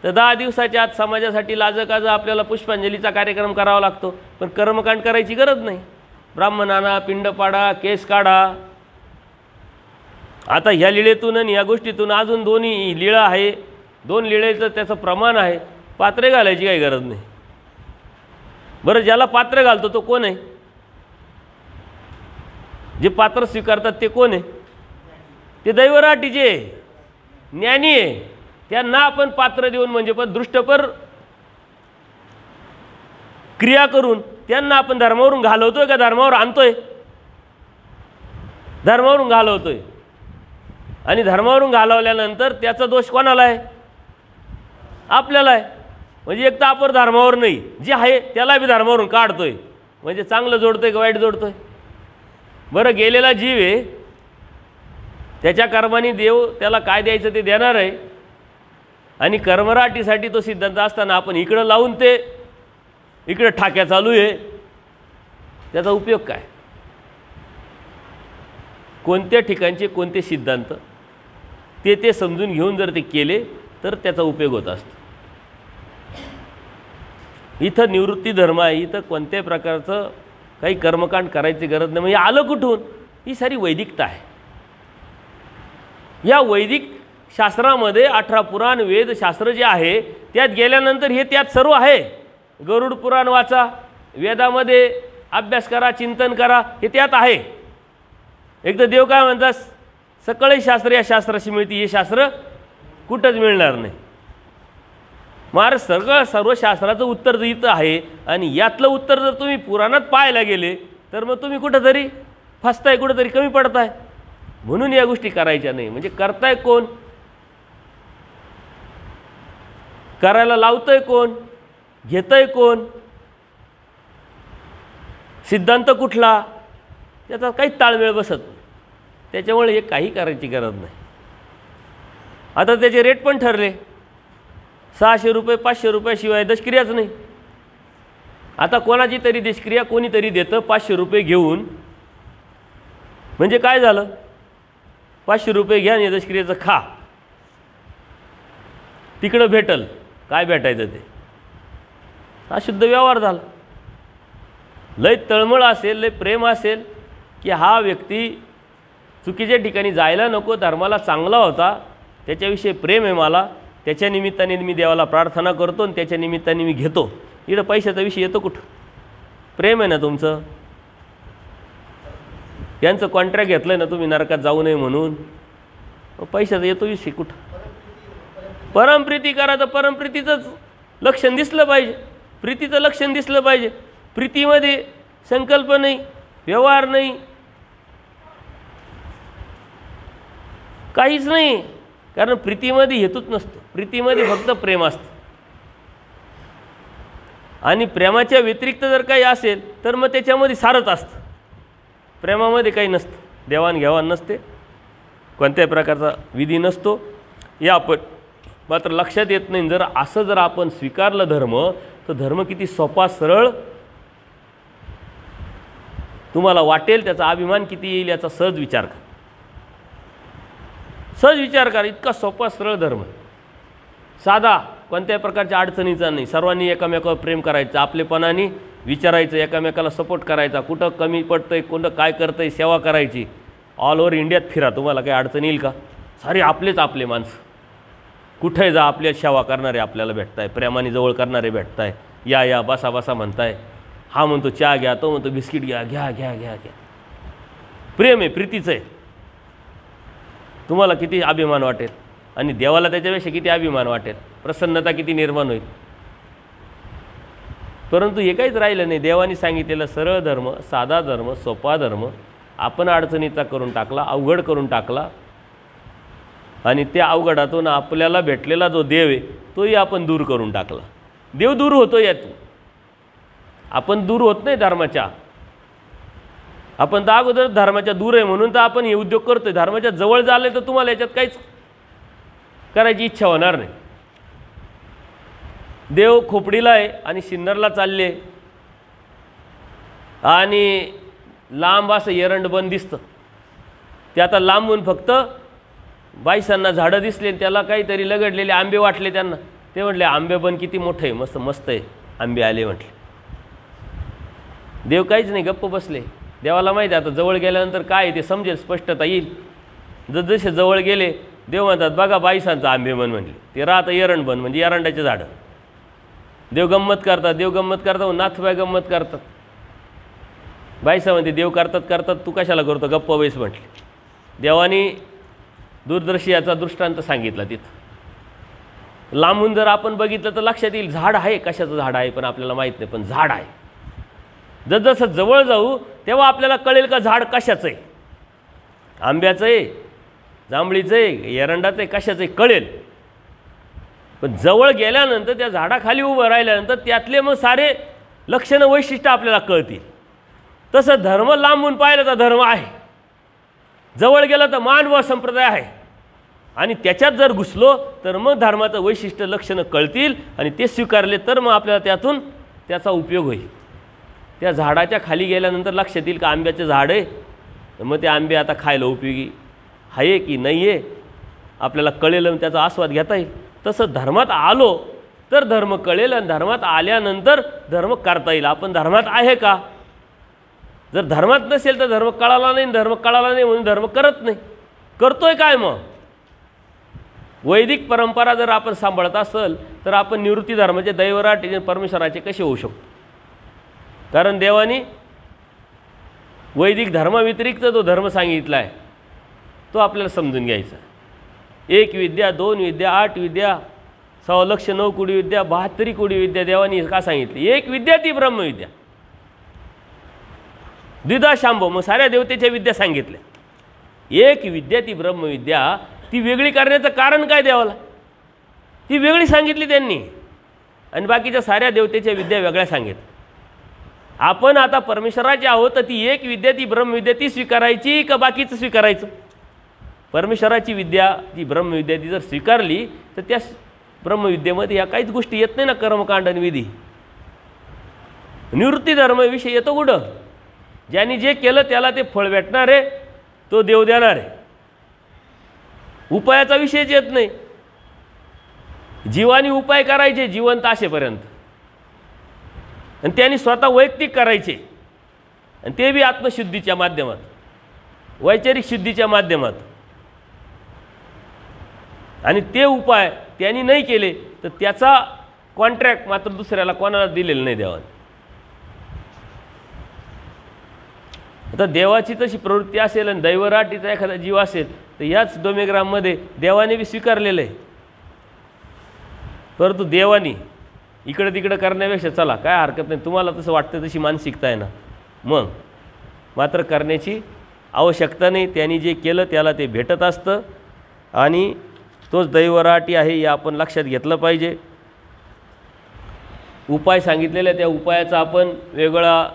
तर 10 दिवसाच्या आत समाजासाठी लाजकाज आपल्याला पुष्पांजलीचा कार्यक्रम करावा लागतो, पण कर्मकांड करायची गरज नाही. ब्राह्मणांना पिंड पाडा, केस काढा. आता ह्या लीळेतून आणि ह्या गोष्टीतून अजून दोन्ही लीळा आहे, 2 लीळेचं त्याचं प्रमाण आहे. पात्रे घालायची काही गरज नाही. बरं, ज्याला पात्र घालतो तो कोण आहे? जे पात्र स्वीकारतात ते कोण आहे? ते दैवराटीचे ज्ञानी आहे. त्यांना आपण पात्र देऊन, म्हणजे पण दृष्टपर क्रिया करून त्यांना आपण धर्मावरून घालवतोय का धर्मावर आणतोय? धर्मावरून घालवतोय. आणि धर्मावरून घालवल्यानंतर त्याचा दोष कोणाला आहे? आपल्याला आहे. म्हणजे एक तर आपण धर्मावर नाही, जे आहे त्याला बी धर्मावरून काढतोय. म्हणजे चांगलं जोडतोय का वाईट जोडतोय? बरं, गेलेला जीव आहे, त्याच्या कर्माने देव त्याला काय द्यायचं ते देणार आहे. आणि कर्मराटीसाठी तो सिद्धांत असताना आपण इकडं लावून ते इकडं ठाक्या चालू आहे, त्याचा उपयोग काय? कोणत्या ठिकाणचे कोणते सिद्धांत ते समजून घेऊन जर ते केले तर त्याचा उपयोग होत असतो. इथं निवृत्ती धर्म आहे, इथं कोणत्याही प्रकारचं काही कर्मकांड करायची गरज नाही. म्हणजे आलं कुठून? ही सारी वैदिकता आहे. या वैदिक शास्त्रामध्ये 18 पुराण वेद शास्त्र जे आहे त्यात गेल्यानंतर हे त्यात सर्व आहे. गरुड पुराण वाचा, वेदामध्ये अभ्यास करा, चिंतन करा, हे त्यात आहे. एकदा देव काय म्हणतात, सकळही शास्त्र या शास्त्राशी मिळते, हे शास्त्र कुठंच मिळणार नाही. महाराज सर्व शास्त्राचं उत्तर इथं आहे आणि यातलं उत्तर जर तुम्ही पुराणात पाहायला गेले तर मग तुम्ही कुठंतरी फसताय, कुठंतरी कमी पडताय. म्हणून या गोष्टी करायच्या नाही. म्हणजे करताय कोण, करायला लावतंय कोण, घेतंय कोण, सिद्धांत कुठला, त्याचा काहीच ताळमेळ बसत नाही. त्याच्यामुळे हे काही करायची गरज नाही. आता त्याचे रेट पण ठरले, 600 रुपये 500 रुपयाशिवाय दशक्रियाच नाही. आता कोणाची तरी दशक्रिया कोणीतरी देतं 500 रुपये घेऊन. म्हणजे काय झालं, 500 रुपये घ्या आणि दशक्रियेचं खा, तिकडं भेटल काय भेटायचं ते. हा शुद्ध व्यवहार झाला. लय तळमळ असेल, लय प्रेम असेल की हा व्यक्ती चुकीच्या ठिकाणी जायला नको, धर्माला चांगला होता, त्याच्याविषयी प्रेम आहे मला, त्याच्या निमित्ताने मी देवाला प्रार्थना करतो आणि त्याच्या निमित्ताने मी घेतो. इकडं पैशाचा विषय येतो कुठं, प्रेम आहे ना तुमचं. यांचं कॉन्ट्रॅक्ट घेतलं आहे ना तुम्ही नरकात जाऊ नये म्हणून, पैशाचा येतो विषय कुठं. परमप्रीती करा तर परमप्रीतीचंच लक्षण दिसलं पाहिजे, प्रीतीचं लक्षण दिसलं पाहिजे. प्रीतीमध्ये संकल्प नाही, व्यवहार नाही, काहीच नाही. कारण प्रीतीमध्ये हेतूच नसतो, प्रीतीमध्ये फक्त प्रेम असतं. आणि प्रेमाच्या व्यतिरिक्त जर काही असेल तर मग त्याच्यामध्ये सारच असतं. प्रेमामध्ये काही नसतं, देवाणघेवाण नसते, कोणत्याही प्रकारचा विधी नसतो. या आपण मात्र लक्षात येत नाही. जर असं जर आपण स्वीकारलं धर्म, तर धर्म किती सोपा सरळ तुम्हाला वाटेल, त्याचा अभिमान किती येईल याचा सहज विचार करा. सहज विचार करा, इतका सोपा सरळ धर्म, साधा, कोणत्याही प्रकारच्या अडचणीचा नाही. सर्वांनी एकामेकावर प्रेम करायचं, आपलेपणाने विचारायचं, एकामेकाला सपोर्ट करायचा, कुठं कमी पडतंय, कुठं काय करतंय, सेवा करायची. ऑल ओव्हर इंडियात फिरा, तुम्हाला काही अडचण येईल का. सारे आपलेच आपले माणसं, कुठे जा आपल्या सेवा करणारे आपल्याला भेटताय, प्रेमाने जवळ करणारे भेटताय. या या बसा बसा म्हणताय, हा म्हणतो चहा घ्या, तो म्हणतो बिस्किट घ्या, घ्या घ्या घ्या घ्या. प्रेम आहे, प्रीतीचं आहे. तुम्हाला किती अभिमान वाटेल आणि देवाला त्याच्यापेक्षा किती अभिमान वाटेल, प्रसन्नता किती निर्माण होईल. परंतु हे काहीच राहिलं नाही. देवाने सांगितलेलं सरळ धर्म, साधा धर्म, सोपा धर्म आपण अडचणीचा करून टाकला, अवघड करून टाकला. आणि त्या अवघडातून आपल्याला भेटलेला जो देव आहे तोही आपण दूर करून टाकला. देव दूर होतो यातून, आपण दूर होत नाही धर्माच्या. आपण तर अगोदर धर्माच्या दूर आहे म्हणून तर आपण हे उद्योग करतोय. धर्माच्या जवळ झाले तर तुम्हाला याच्यात काहीच करायची इच्छा होणार नाही. देव खोपडीला आहे आणि सिन्नरला चालले आणि लांब असं एरंड बन दिसतं. ते आता लांबून फक्त बाईसांना झाडं दिसले, त्याला काहीतरी लगडलेले आंबे वाटले त्यांना. ते म्हटले आंबे बन किती मोठं आहे, मस्त मस्त आहे, आंबे आले म्हटले. देव काहीच नाही, गप्प बसले. देवाला माहिती आहे आता जवळ गेल्यानंतर काय ते समजेल, स्पष्टता येईल. जसजसे जवळ गेले देव म्हणतात बघा बाईसांचं आंबे बन म्हणले. ते राहतं एरंड बन, म्हणजे एरंडाचे झाडं. देव गंमत करतात, देव गंमत करतात, नाथबाई गंमत करतात. बाईसा म्हणते देव करतात करतात तू कशाला करतो, गप्प बैस म्हटले. देवानी दूरदर्शी याचा दृष्टांत सांगितला. तिथं लांबून जर आपण बघितलं तर लक्षात येईल झाड आहे, कशाचं झाड आहे पण आपल्याला माहीत नाही, पण झाड आहे. जसजसं जवळ जाऊ तेव्हा आपल्याला कळेल का झाड कशाचं आहे, आंब्याचं आहे, जांभळीचं आहे, एरंडाचं आहे, कशाचं आहे कळेल. पण जवळ गेल्यानंतर त्या झाडाखाली उभं राहिल्यानंतर त्यातले मग सारे लक्षणं वैशिष्ट्य आपल्याला कळतील. तसं धर्म लांबून पाहिलं तर धर्म आहे, जवळ गेलं तर मानव संप्रदाय आहे. आणि त्याच्यात जर घुसलो तर मग धर्माचं वैशिष्ट्य लक्षणं कळतील आणि ते स्वीकारले तर मग आपल्याला त्यातून त्याचा उपयोग होईल. त्या झाडाच्या खाली गेल्यानंतर लक्षात येईल का आंब्याचं झाड आहे, तर मग ते आंबे आता खायला उपयोगी आहे की नाही आहे आपल्याला कळेल आणि त्याचा आस्वाद घेता येईल. तसं धर्मात आलो तर धर्म कळेल आणि धर्मात आल्यानंतर धर्म करता येईल. आपण धर्मात आहे का, जर धर्मात नसेल तर धर्म कळाला नाही, धर्म कळाला नाही म्हणून धर्म करत नाही. करतोय काय मग, वैदिक परंपरा जर आपण सांभाळत असेल तर आपण निवृत्ती धर्माचे दैवराट परमेश्वराचे कसे होऊ शकतो? कारण देवाने वैदिक धर्माव्यतिरिक्त जो धर्म सांगितला आहे तो आपल्याला समजून घ्यायचा. 1 विद्या, 2 विद्या, 8 विद्या, 6,9 कोटी विद्या, 72 कोटी विद्या देवानी का सांगितली? 1 विद्या ती ब्रह्मविद्या. द्विधा शांभव, मग साऱ्या देवतेच्या विद्या सांगितल्या. 1 विद्या ती ब्रह्मविद्या, ती वेगळी करण्याचं कारण काय देवाला? ती वेगळी सांगितली त्यांनी आणि बाकीच्या साऱ्या देवतेच्या विद्या वेगळ्या सांगितल्या. आपण आता परमेश्वराचे आहोत तर ती 1 विद्या ती ब्रह्मविद्या ती स्वीकारायची का बाकीचं स्वीकारायचं? परमेश्वराची विद्या ती ब्रह्मविद्या ती जर स्वीकारली तर त्या ब्रह्मविद्येमध्ये या काहीच गोष्टी येत नाही ना, कर्मकांड आणि विधी. निवृत्ती धर्माविषयी येतो कुठं? ज्यांनी जे केलं त्याला ते फळ भेटणार आहे, तो देव देणार आहे. उपायाचा विषयच येत नाही. जीवानी उपाय करायचे जिवंत असेपर्यंत आणि त्यांनी स्वतः वैयक्तिक करायचे आणि ते बी आत्मशुद्धीच्या माध्यमात, वैचारिक शुद्धीच्या माध्यमात. आणि ते उपाय त्यांनी नाही केले तर त्याचा कॉन्ट्रॅक्ट मात्र दुसऱ्याला कोणाला दिलेलं नाही देवाने. आता देवाची तशी प्रवृत्ती असेल आणि दैवराटीचा एखादा जीव असेल तर याच डोमेग्राममध्ये देवाने बी स्वीकारलेलं आहे. परंतु देवानी इकडं तिकडं करण्यापेक्षा चला काय हरकत नाही, तुम्हाला तसं वाटतं तशी मानसिकता आहे ना, मग मात्र करण्याची आवश्यकता नाही. त्यांनी जे केलं त्याला ते भेटत असतं आणि तोच दैवराटी आहे हे आपण लक्षात घेतलं पाहिजे. उपाय सांगितलेला त्या उपायाचा आपण वेगळा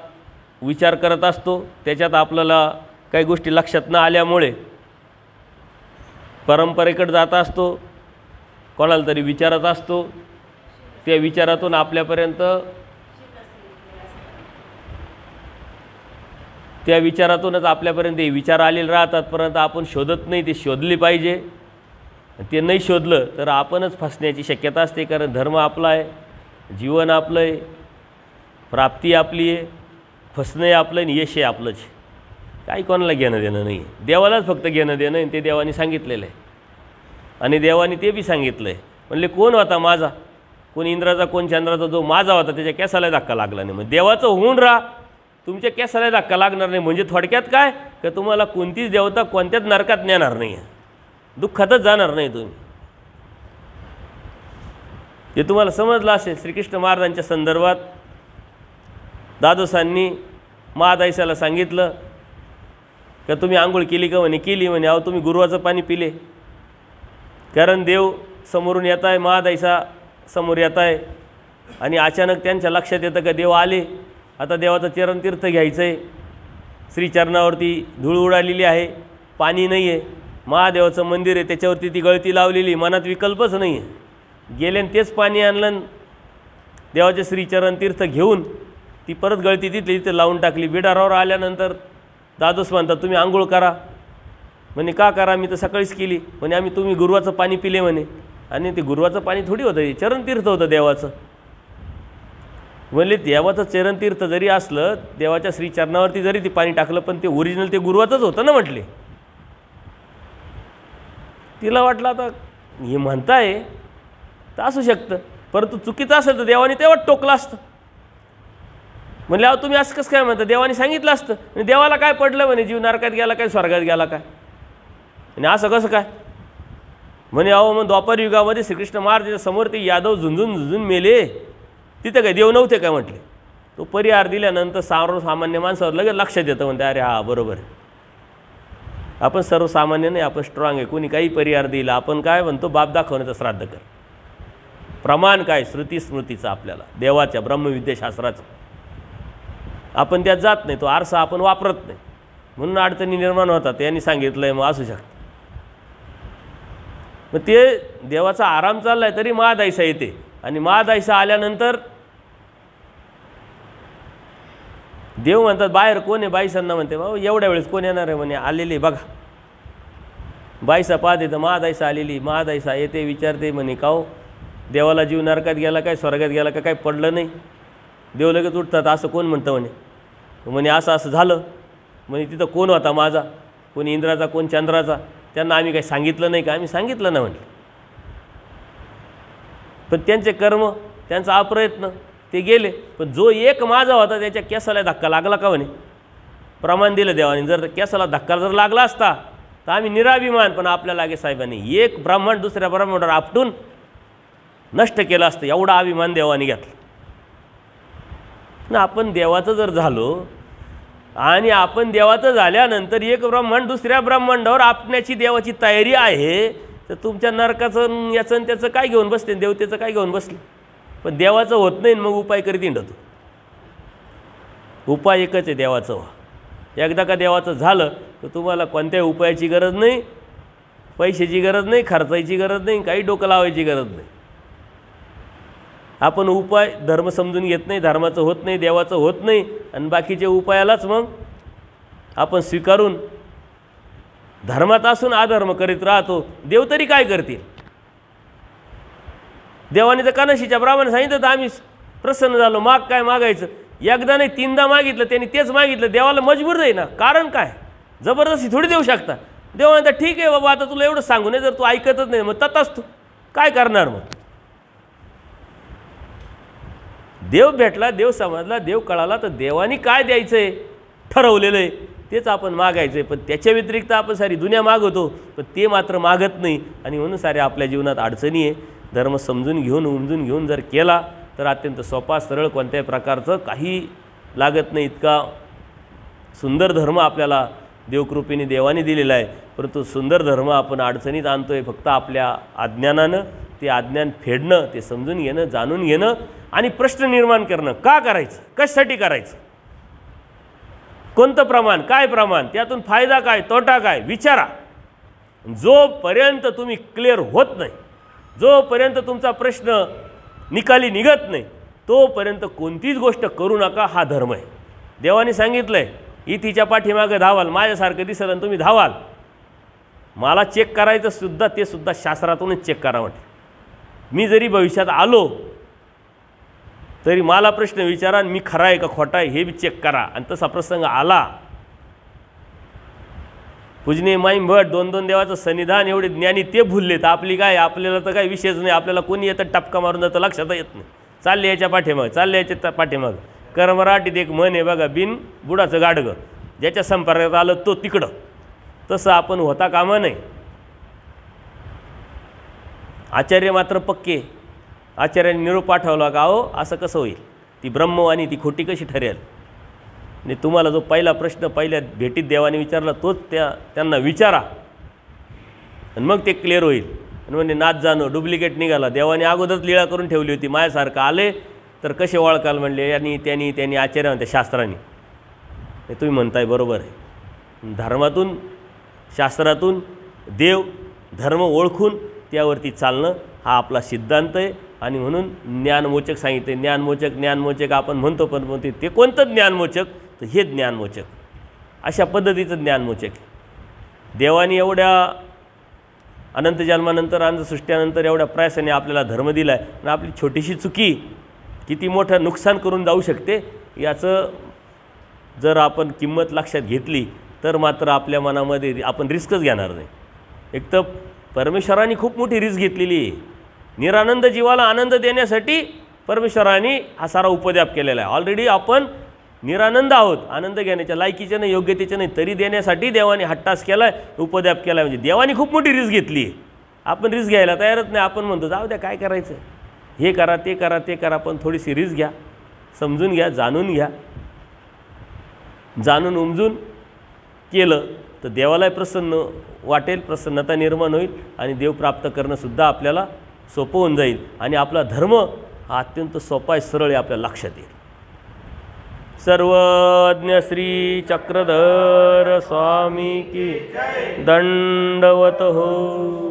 विचार करत असतो, त्याच्यात आपल्याला काही गोष्टी लक्षात न आल्यामुळे परंपरेकडे जात असतो, कोणाला तरी विचारत असतो, त्या विचारातून आपल्यापर्यंत हे विचार आलेले राहतात. परंतु आपण शोधत नाही, ते शोधले पाहिजे. ते नाही शोधलं तर आपणच फसण्याची शक्यता असते. कारण धर्म आपला आहे, जीवन आपलं आहे, प्राप्ती आपली आहे, फसणं आपलं आणि यश आपलंच. काही कोणाला घेणं देणं नाही, देवालाच फक्त घेणं देणं आहे. ते देवाने सांगितलेलं आहे आणि देवाने ते बी सांगितलं आहे. म्हणले कोण होता माझा? कोण इंद्राचा, कोण चंद्राचा? जो माझा होता त्याच्या केसाला धक्का लागला नाही. मग देवाचं होऊन राहा, तुमच्या केसाला धक्का लागणार नाही. म्हणजे थोडक्यात काय का तुम्हाला कोणतीच देवता कोणत्याच नरकात नेणार नाही, दुःखातच जाणार नाही तुम्ही. ते तुम्हाला समजलं असेल. श्रीकृष्ण महाराजांच्या संदर्भात दादोसांनी महादायसाला सांगितलं का तुम्ही आंघोळ केली का? म्हणे केली. म्हणे अहो तुम्ही गुरुवाचं पाणी पिले. कारण देव समोरून येत आहे, महादायसा समोर येत आहे आणि अचानक त्यांच्या लक्षात येतं का देव आले, आता देवाचं चरणतीर्थ घ्यायचं आहे. श्रीचरणावरती धूळ उडालेली आहे, पाणी नाही आहे. महादेवाचं मंदिर आहे, त्याच्यावरती ती गळती लावलेली, मनात विकल्पच नाही आहे. गेले आणि तेच पाणी आणलं, देवाचे श्रीचरण तीर्थ घेऊन ती परत गळती तिथे लावून टाकली. बिडारावर आल्यानंतर दादोस म्हणतात तुम्ही आंघोळ करा. म्हणे का करा? मी तर सकाळीच केली. म्हणे आम्ही तुम्ही गुरुवाचं पाणी पिले म्हणे. आणि ते गुरुवाचं पाणी थोडी होतं, ते चरणतीर्थ होतं देवाचं. म्हणले देवाचं चरणतीर्थ जरी असलं, देवाच्या श्रीचरणावरती जरी ते पाणी टाकलं, पण ते ओरिजिनल ते गुरुवाचंच होतं ना म्हटले. तिला वाटलं आता हे म्हणताय तर असू शकतं, परंतु चुकीचं असेल तर देवाने तेव्हा टोकलं असतं. म्हणले अहो तुम्ही असं कसं काय म्हणता? देवाने सांगितलं असतं. आणि देवाला काय पडलं? म्हणे जीव नरकात गेला काय स्वर्गात गेला काय? आणि असं कसं काय? म्हणे अहो मग द्वापर युगामध्ये श्रीकृष्ण महाराजांच्या समोर ते यादव झुंजून मेले, तिथं काय देव नव्हते काय म्हटले. तो परिहार दिल्यानंतर सर्वसामान्य माणसावर लगेच लक्षात येतं. म्हणते अरे हा बरोबर आहे, आपण सर्वसामान्य नाही, आपण स्ट्रॉंग आहे. कोणी काही परिहार दिला आपण काय म्हणतो? बाप दाखवण्याचं श्राद्ध कर. प्रमाण काय? श्रुती स्मृतीचं, आपल्याला देवाच्या ब्रह्मविद्याशास्त्राचं. आपण त्यात जात नाही, तो आरसा आपण वापरत नाही, म्हणून अडचणी निर्माण होतात. यांनी सांगितलं आहे मग असू शकतं. मग ते देवाचा आराम चालला आहे तरी महादायसा येते आणि महादायसा आल्यानंतर देव म्हणतात बाहेर कोण आहे? बाईसांना म्हणते बाबा एवढ्या वेळेस कोण येणार आहे? म्हणे आलेली बघा. बाईसा पाहते तर महादायसा आलेली. महादायसा येते, विचारते म्हणे का हो देवाला जीव नरकात गेला काय स्वर्गात गेला का काय पडलं नाही? देव लगेच उठतात. असं कोण म्हणतं? म्हणे असं असं झालं. म्हणे तिथं कोण होता माझा? कोणी इंद्राचा, कोण चंद्राचा? त्यांना आम्ही काही सांगितलं नाही का? आम्ही सांगितलं ना म्हटलं. पण त्यांचे कर्म, त्यांचा अप्रयत्न ते गेले. पण जो एक माझा होता त्याच्या केसाला धक्का लागला का म्हणे, प्रमाण दिलं देवाने. जर केसाला धक्का जर लागला असता तर आम्ही निराभिमान, पण आपल्या लागे साहेबांनी एक ब्राह्मण दुसऱ्या ब्राह्मणावर आपटून नष्ट केलं असतं, एवढा अभिमान देवाने घेतला ना. आपण देवाचं जर झालो आणि आपण देवाचं झाल्यानंतर एक ब्राह्मण दुसऱ्या ब्राह्मणावर आपण्याची देवाची तयारी आहे, तर तुमच्या नरकाचं याचं आणि त्याचं काय घेऊन बसते, देवतेचं काय घेऊन बसले. पण देवाचं होत नाही, मग उपाय करीत हिंडतो. उपाय एकच आहे देवाचं. एकदा का देवाचं झालं तर तुम्हाला कोणत्याही उपायाची गरज नाही, पैशाची गरज नाही, खर्चायची गरज नाही, काही डोकं लावायची गरज नाही. आपण उपाय धर्म समजून घेत नाही, धर्माचं होत नाही, देवाचं होत नाही, आणि बाकीचे उपायालाच मग आपण स्वीकारून धर्मात असून अधर्म करीत राहतो. देव तरी काय करतील. देवाने तर कानशीच्या ब्राह्मणाने सांगितलं तर आम्ही प्रसन्न झालो, माग काय मागायचं. एकदा नाही तीनदा मागितलं, त्यांनी तेच मागितलं. देवाला मजबूर नाही ना, कारण काय, जबरदस्ती थोडी देऊ शकता. देव म्हणता ठीक आहे बाबा, आता तुला एवढं सांगू नये, जर तू ऐकतच नाही मग तताच तू काय करणार. मग देव भेटला, देव समजला, देव कळाला, तर देवानी काय द्यायचं आहे ठरवलेलं आहे तेच आपण मागायचं आहे. पण त्याच्या व्यतिरिक्त आपण सारी दुनिया मागवतो, पण ते मात्र मागत नाही. आणि म्हणून सारे आपल्या जीवनात अडचणी आहे. धर्म समजून घेऊन उमजून घेऊन जर केला तर अत्यंत सोपा सरळ, कोणत्याही प्रकारचं काही लागत नाही, इतका सुंदर धर्म आपल्याला देवकृपेने देवाने दिलेला आहे. परंतु सुंदर धर्म आपण अडचणीत आणतो आहे फक्त आपल्या अज्ञानानं. ते अज्ञान फेडणं, ते समजून घेणं, जाणून घेणं आणि प्रश्न निर्माण करणं. का करायचं, कशासाठी करायचं, कोणतं प्रमाण, काय प्रमाण, त्यातून फायदा काय, तोटा काय, विचारा. जोपर्यंत तुम्ही क्लिअर होत नाही, जोपर्यंत तुमचा प्रश्न निकाली निघत नाही, तोपर्यंत कोणतीच गोष्ट करू नका. हा धर्म आहे. देवाने सांगितलं आहे इथीच्या पाठीमागं धावाल, माझ्यासारखं दिसेल आणि तुम्ही धावाल. मला चेक करायचं सुद्धा, ते सुद्धा शास्त्रातूनच चेक करा म्हटलं. मी जरी भविष्यात आलो तरी मला प्रश्न विचारा आणि मी खरा आहे का खोटा आहे हे बी चेक करा. आणि तसा प्रसंग आला. पूजनीय माईम भट दोन देवाचं सन्निधान, एवढे ज्ञानी ते भुलले तर आपली काय, आपल्याला तर काही विषयच नाही. आपल्याला कोणी येतं टपका मारून जातं, लक्षात येत नाही. चालले याच्या पाठीमाग, चालले याच्या पाठीमाग. कर्मराटीत एक म्हण आहे बघा, बिन बुडाचं गाडगं, ज्याच्या संपर्कात आलं तो तिकडं. तसं आपण होता कामा नाही. आचार्य मात्र पक्के. आचार्याने निरोप पाठवला का हो असं कसं होईल, ती ब्रह्मवाणी ती खोटी कशी ठरेल. आणि तुम्हाला जो पहिला प्रश्न पहिल्या भेटीत देवाने विचारला तोच त्यांना विचारा आणि मग ते क्लिअर होईल. आणि म्हणजे नाच जाणं डुप्लिकेट निघाला. देवाने अगोदरच लीळा करून ठेवली होती, माझ्यासारखं आले तर कसे ओळखाल म्हणले, यांनी त्यांनी आचार्य म्हणते शास्त्राने. हे तुम्ही म्हणताय बरोबर आहे. धर्मातून शास्त्रातून देव धर्म ओळखून त्यावरती चालणं हा आपला सिद्धांत आहे. आणि म्हणून ज्ञानमोचक सांगितले. ज्ञानमोचक आपण म्हणतो, पण म्हणते ते कोणतं ज्ञानमोचक, तर हे ज्ञानमोचक, अशा पद्धतीचं ज्ञानमोचक. देवाने एवढ्या अनंत जन्मानंतर अनंत सृष्ट्यानंतर एवढ्या प्रयासाने आपल्याला धर्म दिला आहे. आणि आपली छोटीशी चुकी किती मोठं नुकसान करून जाऊ शकते याचं जर आपण किंमत लक्षात घेतली तर मात्र आपल्या मनामध्ये आपण रिस्कच घेणार नाही. एक तर परमेश्वराने खूप मोठी रिस्क घेतलेली आहे. निरानंद जीवाला आनंद देण्यासाठी परमेश्वराने हा सारा उपद्याप केलेला आहे. ऑलरेडी आपण निरानंद आहोत, आनंद घेण्याच्या लायकीचे नाही, योग्यतेचे नाही, तरी देण्यासाठी देवाने हट्टास केला आहे, उपद्याप केला आहे. म्हणजे देवाने खूप मोठी रिस्क घेतली आहे. आपण रिस्क घ्यायला तयारच नाही. आपण म्हणतो जाऊ द्या काय करायचं, हे करा ते करा ते करा. पण थोडीशी रिस्क घ्या, समजून घ्या, जाणून घ्या. जाणून उमजून केलं तर देवालाही प्रसन्न वाटेल, प्रसन्नता निर्माण होईल आणि देव प्राप्त करणंसुद्धा आपल्याला सोपं होऊन जाईल. आणि आपला धर्म हा अत्यंत सोपा आहे, सरळ आहे, आपल्या लक्षात येईल. सर्वज्ञ श्री चक्रधर स्वामी की दंडवत हो.